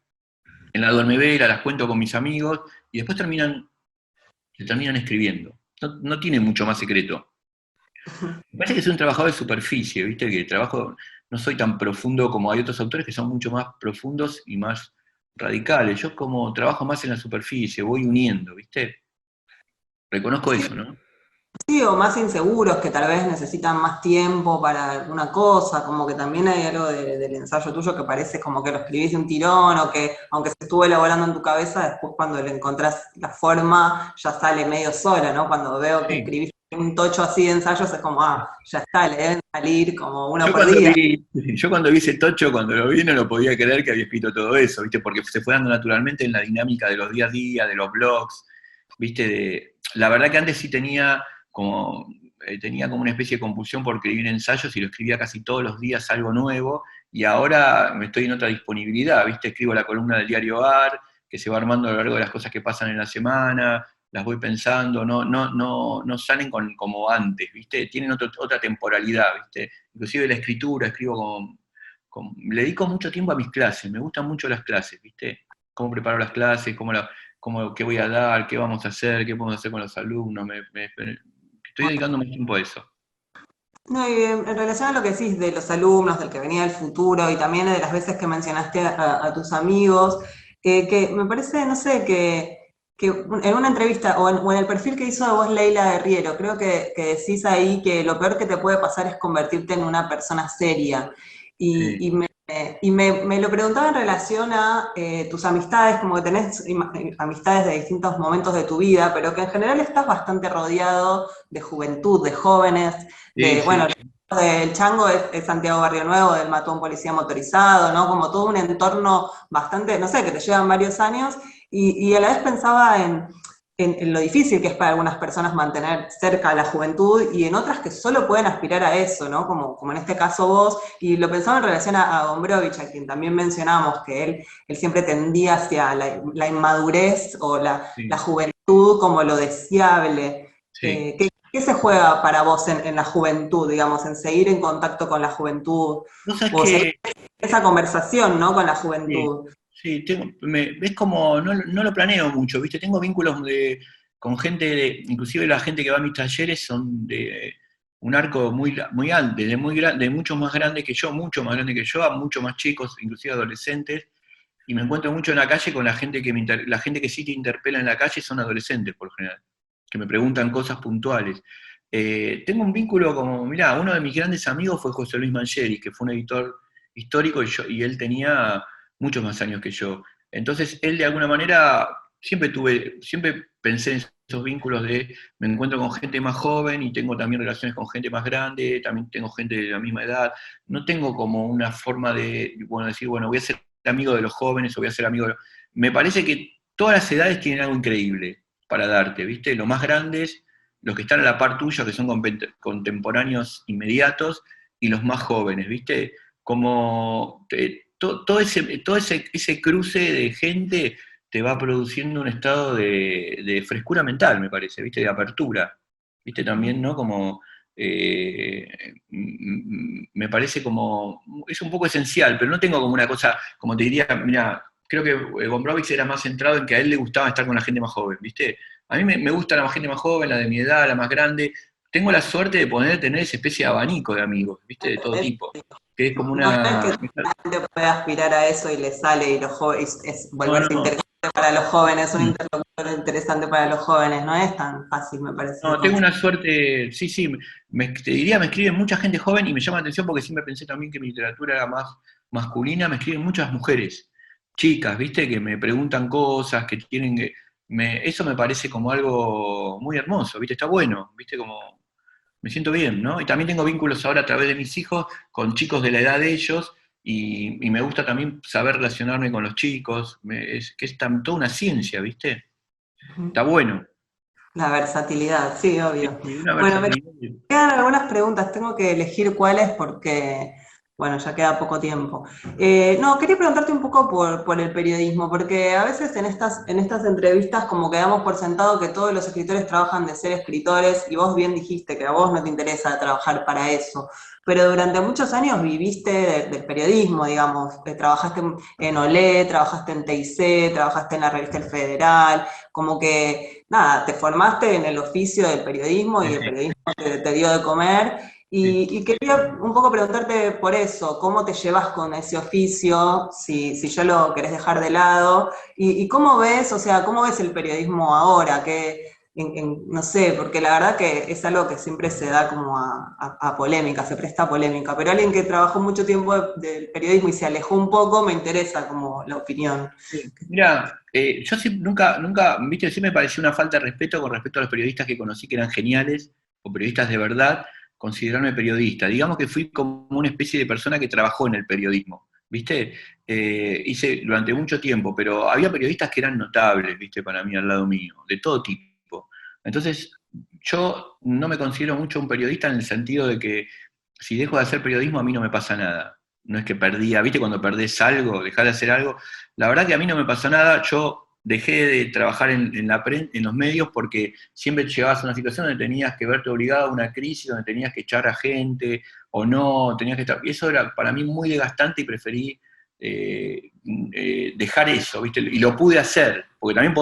en la duermevela, las cuento con mis amigos, y después se terminan escribiendo. No tiene mucho más secreto. Me parece que soy un trabajador de superficie, ¿viste? Que trabajo, no soy tan profundo como hay otros autores que son mucho más profundos y más radicales. Yo como trabajo más en la superficie, voy uniendo, ¿viste? Reconozco Sí, eso, ¿no? sí, o más inseguros que tal vez necesitan más tiempo para alguna cosa, como que también hay algo del ensayo tuyo que parece como que lo escribís de un tirón, o que aunque se estuvo elaborando en tu cabeza, después cuando le encontrás la forma ya sale medio sola, ¿no? Cuando veo que Sí. escribís un tocho así de ensayos es como, ya está, le deben salir como uno Yo por cuando día. vi, yo cuando vi ese tocho, cuando lo vi, no lo podía creer que había escrito todo eso, ¿viste? Porque se fue dando naturalmente en la dinámica de los días a día, de los blogs, ¿viste? La verdad que antes sí tenía como una especie de compulsión por escribir ensayos y lo escribía casi todos los días algo nuevo, y ahora me estoy en otra disponibilidad, ¿viste? Escribo la columna del diario AR, que se va armando a lo largo de las cosas que pasan en la semana, las voy pensando, no salen como antes, ¿viste? Tienen otra temporalidad, ¿viste? Inclusive la escritura, le dedico mucho tiempo a mis clases, me gustan mucho las clases, ¿viste? Cómo preparo las clases, qué voy a dar, qué vamos a hacer, qué podemos hacer con los alumnos, estoy dedicando más tiempo a eso. No, y en relación a lo que decís de los alumnos, del que venía del futuro, y también de las veces que mencionaste a tus amigos, que me parece, no sé, que en una entrevista o en el perfil que hizo de vos Leila de Riero, creo que decís ahí que lo peor que te puede pasar es convertirte en una persona seria. Sí, Me lo preguntaba en relación a tus amistades, como que tenés amistades de distintos momentos de tu vida, pero que en general estás bastante rodeado de juventud, de jóvenes, sí, bueno, sí. del Chango es Santiago Barrio Nuevo, del Mató a un policía motorizado, ¿no? Como todo un entorno bastante, no sé, que te llevan varios años, y a la vez pensaba en lo difícil que es para algunas personas mantener cerca a la juventud, y en otras que solo pueden aspirar a eso, ¿no? Como en este caso vos, y lo pensaba en relación a Gombrowicz, a quien también mencionamos, que él siempre tendía hacia la inmadurez o la Sí, juventud como lo deseable. sí. ¿Qué se juega para vos en la juventud, digamos, en seguir en contacto con la juventud, Vos sabés o seguir que esa conversación, ¿no? Con la sí, juventud? sí, es como, no lo planeo mucho, ¿viste? Tengo vínculos con gente, inclusive la gente que va a mis talleres son de un arco muy alto, de mucho más grande que yo, mucho más grande que yo, a mucho más chicos, inclusive adolescentes, y me encuentro mucho en la calle con la gente la gente que sí te interpela en la calle son adolescentes, por lo general, que me preguntan cosas puntuales. Tengo un vínculo como, mirá, uno de mis grandes amigos fue José Luis Mangieri, que fue un editor histórico, y él tenía muchos más años que yo. Entonces, él de alguna manera, siempre pensé en esos vínculos me encuentro con gente más joven y tengo también relaciones con gente más grande, también tengo gente de la misma edad. No tengo como una forma bueno, decir, bueno, voy a ser amigo de los jóvenes o voy a ser amigo de los... Me parece que todas las edades tienen algo increíble para darte, ¿viste? Los más grandes, los que están a la par tuya, que son contemporáneos inmediatos, y los más jóvenes, ¿viste? Como ese cruce de gente te va produciendo un estado de frescura mental, me parece, ¿viste? De apertura, ¿viste? También, ¿no? Como, me parece como, es un poco esencial, pero no tengo como una cosa, como te diría, mira, creo que Gombrowicz era más centrado en que a él le gustaba estar con la gente más joven, ¿viste? A mí me gusta la gente más joven, la de mi edad, la más grande. Tengo la suerte de poder tener esa especie de abanico de amigos, ¿viste? De todo tipo. Que es como No es que una... la gente puede aspirar a eso y le sale y es No, volverse no. interesante para los jóvenes, un Mm. interlocutor interesante para los jóvenes, no es tan fácil, me parece, de No, tengo conseguir. una suerte, sí, sí, te diría, me escribe mucha gente joven y me llama la atención porque siempre pensé también que mi literatura era más masculina, me escriben muchas mujeres, chicas, ¿viste? Que me preguntan cosas, que tienen que... eso me parece como algo muy hermoso, ¿viste? Está bueno, ¿viste? Como me siento bien, ¿no? Y también tengo vínculos ahora a través de mis hijos con chicos de la edad de ellos y me gusta también saber relacionarme con los chicos, que es toda una ciencia, ¿viste? Está bueno. La versatilidad, sí, obvio. Sí, una Bueno, me versatilidad. quedan algunas preguntas, tengo que elegir cuáles porque, bueno, ya queda poco tiempo. No, quería preguntarte un poco por el periodismo, porque a veces en estas entrevistas como que damos por sentado que todos los escritores trabajan de ser escritores, y vos bien dijiste que a vos no te interesa trabajar para eso, pero durante muchos años viviste del periodismo, digamos, trabajaste en Olé, trabajaste en TIC, trabajaste en la revista El Federal, como que, nada, te formaste en el oficio del periodismo y Sí, el sí, periodismo te dio de comer. sí. Y quería un poco preguntarte por eso, ¿cómo te llevas con ese oficio, si ya lo querés dejar de lado? Y cómo ves, o sea, cómo ves el periodismo ahora? No sé, porque la verdad que es algo que siempre se da como a polémica, se presta a polémica, pero alguien que trabajó mucho tiempo del periodismo y se alejó un poco, me interesa como la opinión. Sí. Mira, yo nunca, viste, sí me pareció una falta de respeto con respecto a los periodistas que conocí que eran geniales, o periodistas de verdad, considerarme periodista. Digamos que fui como una especie de persona que trabajó en el periodismo, ¿viste? Hice durante mucho tiempo, pero había periodistas que eran notables, ¿viste? Para mí, al lado mío, de todo tipo. Entonces, yo no me considero mucho un periodista en el sentido de que si dejo de hacer periodismo a mí no me pasa nada. No es que perdía, ¿viste? Cuando perdés algo, dejás de hacer algo. La verdad que a mí no me pasó nada, yo dejé de trabajar en los medios porque siempre llegabas a una situación donde tenías que verte obligado a una crisis, donde tenías que echar a gente o no, tenías que estar... Y eso era para mí muy desgastante y preferí dejar eso, ¿viste? Y lo pude hacer, porque también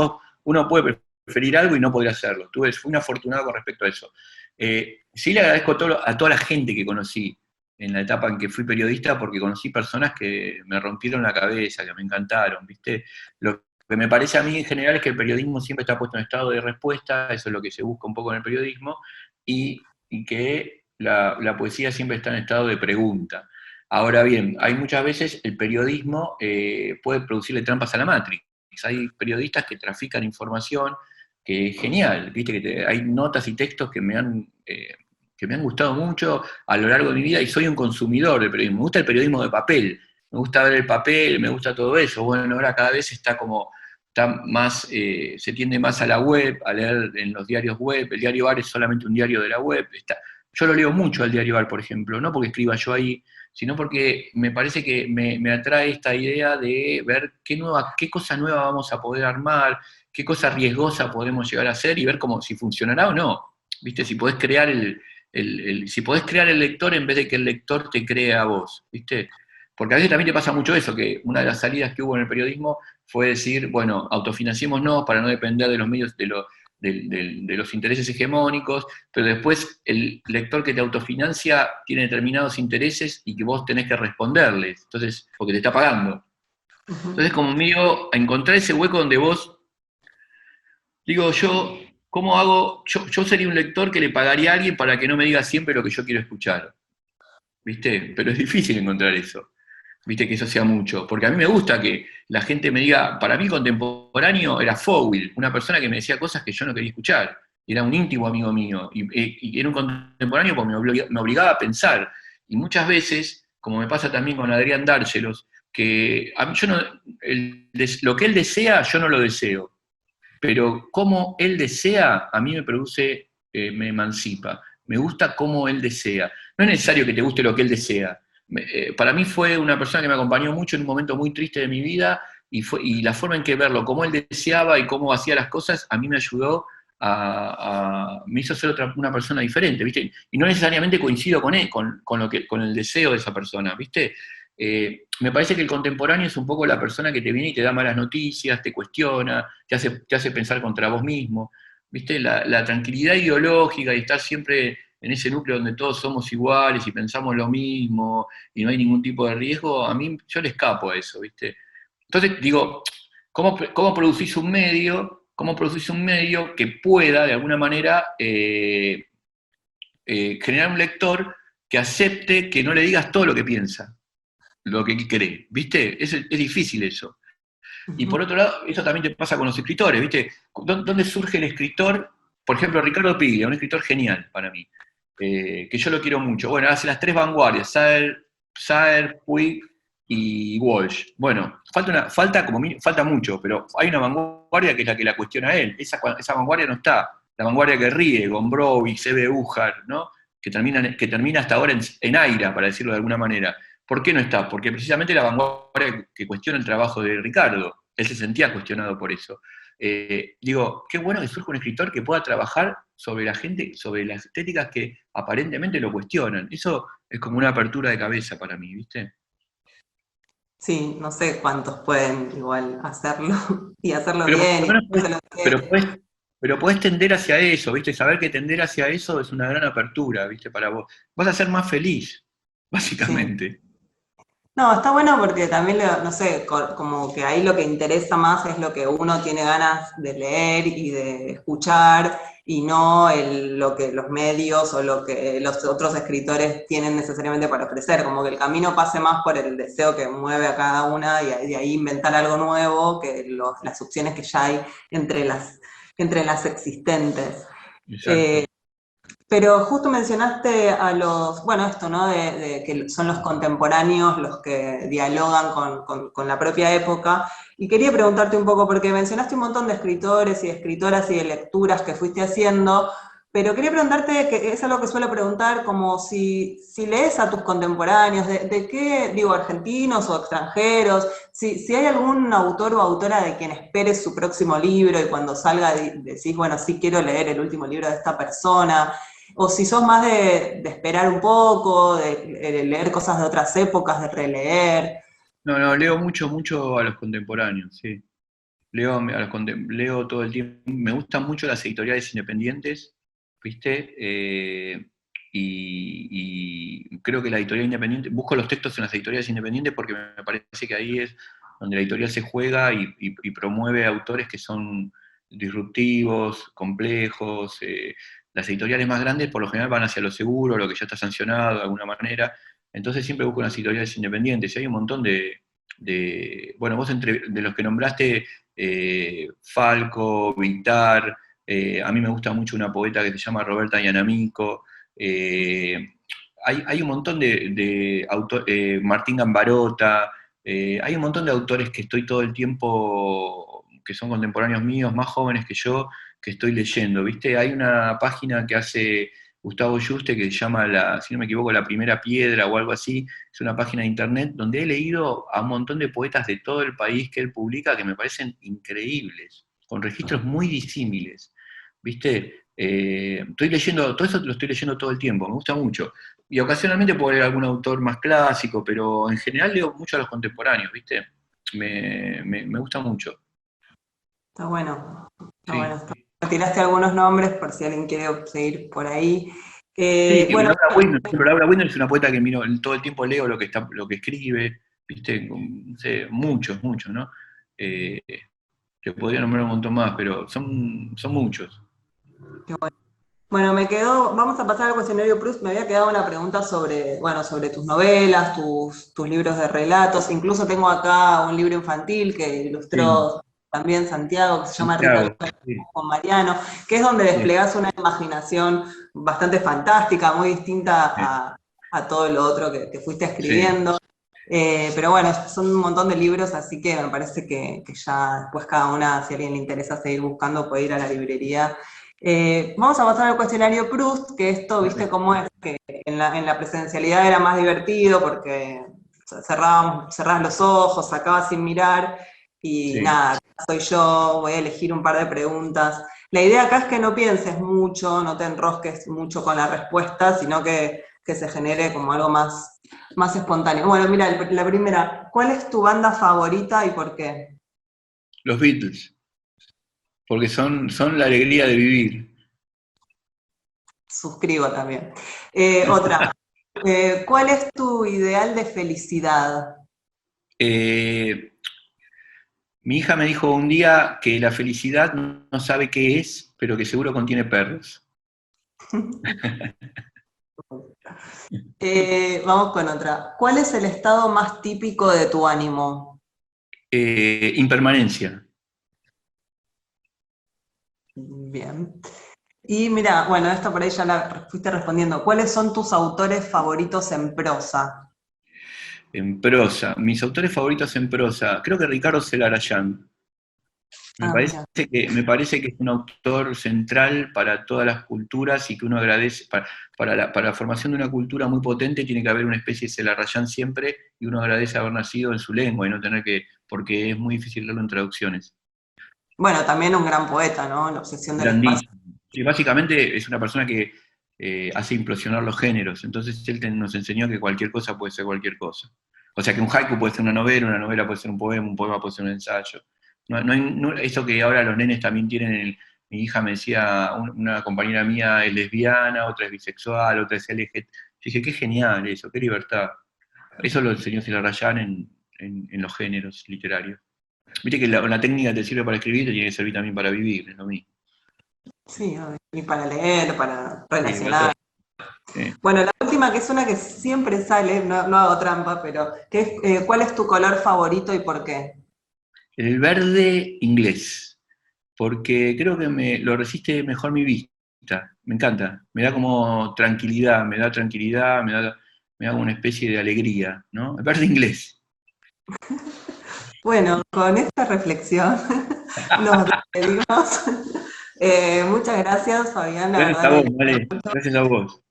uno puede preferir algo y no poder hacerlo. Fui un afortunado con respecto a eso. Sí le agradezco a toda la gente que conocí en la etapa en que fui periodista porque conocí personas que me rompieron la cabeza, que me encantaron, ¿viste? Lo que me parece a mí en general es que el periodismo siempre está puesto en estado de respuesta, eso es lo que se busca un poco en el periodismo, y que la poesía siempre está en estado de pregunta. Ahora bien, hay muchas veces el periodismo puede producirle trampas a la Matrix. Hay periodistas que trafican información, que es genial, ¿viste? Hay notas y textos que me han gustado mucho a lo largo de mi vida y soy un consumidor de periodismo. Me gusta el periodismo de papel, me gusta ver el papel, me gusta todo eso. Bueno, ahora cada vez está más, se tiende más a la web, a leer en los diarios web. El diario AR es solamente un diario de la web. Yo lo leo mucho al diario AR, por ejemplo, no porque escriba yo ahí, sino porque me parece que me atrae esta idea de ver qué cosa nueva vamos a poder armar, qué cosa riesgosa podemos llegar a hacer y ver cómo, si funcionará o no. ¿Viste? Si podés crear si podés crear el lector en vez de que el lector te crea a vos, ¿viste? Porque a veces también te pasa mucho eso, que una de las salidas que hubo en el periodismo fue decir, bueno, autofinanciémonos para no depender de los medios, de los intereses hegemónicos, pero después el lector que te autofinancia tiene determinados intereses y que vos tenés que responderles, entonces, porque te está pagando. Ujú. Entonces, como mío, encontrar ese hueco donde vos, digo yo, ¿cómo hago? Yo sería un lector que le pagaría a alguien para que no me diga siempre lo que yo quiero escuchar. ¿Viste? Pero es difícil encontrar eso, ¿viste? Que eso sea mucho, porque a mí me gusta que la gente me diga, para mí contemporáneo era Fowell, una persona que me decía cosas que yo no quería escuchar, y era un íntimo amigo mío, y era un contemporáneo porque me obligaba a pensar, y muchas veces, como me pasa también con Adrián Dárgelos, que a mí yo no, lo que él desea, yo no lo deseo, pero como él desea, a mí me produce, me emancipa. Me gusta cómo él desea. No es necesario que te guste lo que él desea. Para mí fue una persona que me acompañó mucho en un momento muy triste de mi vida y la forma en que verlo, cómo él deseaba y cómo hacía las cosas, a mí me ayudó me hizo ser una persona diferente, ¿viste? Y no necesariamente coincido con él, con el deseo de esa persona, ¿viste? Me parece que el contemporáneo es un poco la persona que te viene y te da malas noticias, te cuestiona, te hace pensar contra vos mismo. ¿Viste? La tranquilidad ideológica y estar siempre en ese núcleo donde todos somos iguales y pensamos lo mismo y no hay ningún tipo de riesgo, a mí yo le escapo a eso, ¿viste? Entonces digo, cómo producís un medio, que pueda, de alguna manera, generar un lector que acepte que no le digas todo lo que piensa, lo que cree, ¿viste? Es difícil eso. Y por Ujú. otro lado, eso también te pasa con los escritores, ¿viste? ¿Dónde surge el escritor? Por ejemplo, Ricardo Piglia, un escritor genial para mí, que yo lo quiero mucho. Bueno, hace las tres vanguardias, Saer, Puig y Walsh. Bueno, falta mucho, pero hay una vanguardia que es la que la cuestiona a él. Esa vanguardia no está. La vanguardia que ríe, Gombrowicz, C.B. Újar, ¿no? Que termina hasta ahora en Aira, para decirlo de alguna manera. ¿Por qué no está? Porque precisamente la vanguardia que cuestiona el trabajo de Ricardo, él se sentía cuestionado por eso. Digo, qué bueno que surja un escritor que pueda trabajar sobre la gente, sobre las estéticas que aparentemente lo cuestionan. Eso es como una apertura de cabeza para mí, ¿viste? Sí, no sé cuántos pueden igual hacerlo y hacerlo Pero por bien lo y menos hacerlo pero bien. podés, pero podés tender hacia eso, ¿viste? Saber que tender hacia eso es una gran apertura, ¿viste? Para vos. Vas a ser más feliz, Sí. básicamente. No, está bueno porque también, no sé, como que ahí lo que interesa más es lo que uno tiene ganas de leer y de escuchar y no lo que los medios o lo que los otros escritores tienen necesariamente para ofrecer, como que el camino pase más por el deseo que mueve a cada una y de ahí inventar algo nuevo que las opciones que ya hay entre entre las existentes. Exacto. Pero justo mencionaste a bueno, esto, ¿no? De que son los contemporáneos los que dialogan con la propia época. Y quería preguntarte un poco, porque mencionaste un montón de escritores y de escritoras y de lecturas que fuiste haciendo, pero quería preguntarte, que es algo que suelo preguntar, como si lees a tus contemporáneos, de qué, digo, argentinos o extranjeros, si hay algún autor o autora de quien esperes su próximo libro y cuando salga decís, bueno, sí quiero leer el último libro de esta persona. O si sos más de esperar un poco, de leer cosas de otras épocas, de releer. No, no, leo mucho, mucho a los contemporáneos, sí. Leo todo el tiempo. Me gustan mucho las editoriales independientes, ¿viste? Y creo que la editorial independiente, busco los textos en las editoriales independientes porque me parece que ahí es donde la editorial se juega y promueve autores que son disruptivos, complejos. Las editoriales más grandes por lo general van hacia lo seguro, lo que ya está sancionado de alguna manera. Entonces siempre busco las editoriales independientes. Y hay un montón bueno, vos de los que nombraste, Falco, Vitar, a mí me gusta mucho una poeta que se llama Roberta Iannamico, hay un montón de autores, Martín Gambarota, hay un montón de autores que estoy todo el tiempo, que son contemporáneos míos, más jóvenes que yo, que estoy leyendo, ¿viste? Hay una página que hace Gustavo Yuste que se llama, si no me equivoco, La Primera Piedra o algo así, es una página de internet donde he leído a un montón de poetas de todo el país que él publica que me parecen increíbles, con registros muy disímiles, ¿viste? Estoy leyendo, todo eso lo estoy leyendo todo el tiempo, me gusta mucho. Y ocasionalmente puedo leer algún autor más clásico, pero en general leo mucho a los contemporáneos, ¿viste? Me gusta mucho. Está bueno, está bueno. Sí. Tiraste algunos nombres por si alguien quiere seguir por ahí. Sí, Bueno, Laura Winner, por ejemplo, Laura Winner es una poeta que miro, todo el tiempo leo lo que escribe, ¿viste? No sé, muchos, muchos, ¿no? Eh, que podría nombrar un montón más, pero son muchos. bueno, vamos a pasar al cuestionario Proust. Me había quedado una pregunta sobre, bueno, sobre tus novelas, tus libros de relatos. Incluso tengo acá un libro infantil que Sí, ilustró también Santiago, que se llama Rita Santiago, sí, con Mariano, que es donde sí, desplegás una imaginación bastante fantástica, muy distinta sí, a todo lo otro que fuiste sí. escribiendo. Pero bueno, son un montón de libros, así que me parece que ya después cada una, si a alguien le interesa seguir buscando, puede ir a la librería. Vamos a pasar al cuestionario Proust, que esto, viste Dale. cómo es, que en la presencialidad era más divertido porque cerrabas los ojos, sacabas sin mirar y Sí. nada, soy yo, voy a elegir un par de preguntas. La idea acá es que no pienses mucho, no te enrosques mucho con la respuesta, sino que se genere como algo más espontáneo. Bueno, mira, la primera, ¿cuál es tu banda favorita y por qué? Los Beatles, porque son la alegría de vivir. Suscribo también. Otra, ¿cuál es tu ideal de felicidad? Eh, Mi hija me dijo un día que la felicidad no sabe qué es, pero que seguro contiene perros. Vamos con otra. ¿Cuál es el estado más típico de tu ánimo? Impermanencia. Bien. Y mira, bueno, esta por ahí ya la fuiste respondiendo. ¿Cuáles son tus autores favoritos en prosa? En prosa. Mis autores favoritos en prosa. Creo que Ricardo Celarayán. Ah, mira. Me parece que es un autor central para todas las culturas y que uno agradece, para la formación de una cultura muy potente tiene que haber una especie de Celarayán siempre y uno agradece haber nacido en su lengua y no tener que, porque es muy difícil leerlo en traducciones. Bueno, también un gran poeta, ¿no? La obsesión del espacio. Grandísimo. Sí, básicamente es una persona que hace implosionar los géneros, entonces nos enseñó que cualquier cosa puede ser cualquier cosa. O sea que un haiku puede ser una novela puede ser un poema puede ser un ensayo. Eso que ahora los nenes también tienen, mi hija me decía, una compañera mía es lesbiana, otra es bisexual, otra es LGBT. Yo dije, qué genial eso, qué libertad. Eso lo enseñó Celarayán en los géneros literarios. Viste que la técnica te sirve para escribir, te tiene que servir también para vivir, es lo mismo. Sí, obvio. Y para leer, para Sí, para todo. relacionar. Sí. Bueno, la última que es una que siempre sale, no, no hago trampa, pero que es, ¿cuál es tu color favorito y por qué? El verde inglés, porque creo que lo resiste mejor mi vista. Me encanta, me da como tranquilidad, me da como una especie de alegría, ¿no? El verde inglés. Bueno, con esta reflexión nos despedimos. Muchas gracias, Fabián, la Gracias a verdad vos, que vale. Gracias a vos.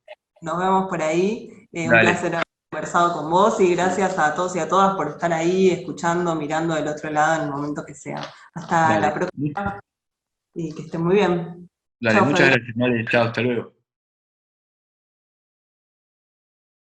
nos vemos por ahí. Un Dale, placer haber conversado con vos y gracias a todos y a todas por estar ahí, escuchando, mirando del otro lado en el momento que sea. Hasta la dale. próxima y que estén muy bien. Dale, Chao, muchas Fabián. gracias, vale. Chao, hasta luego.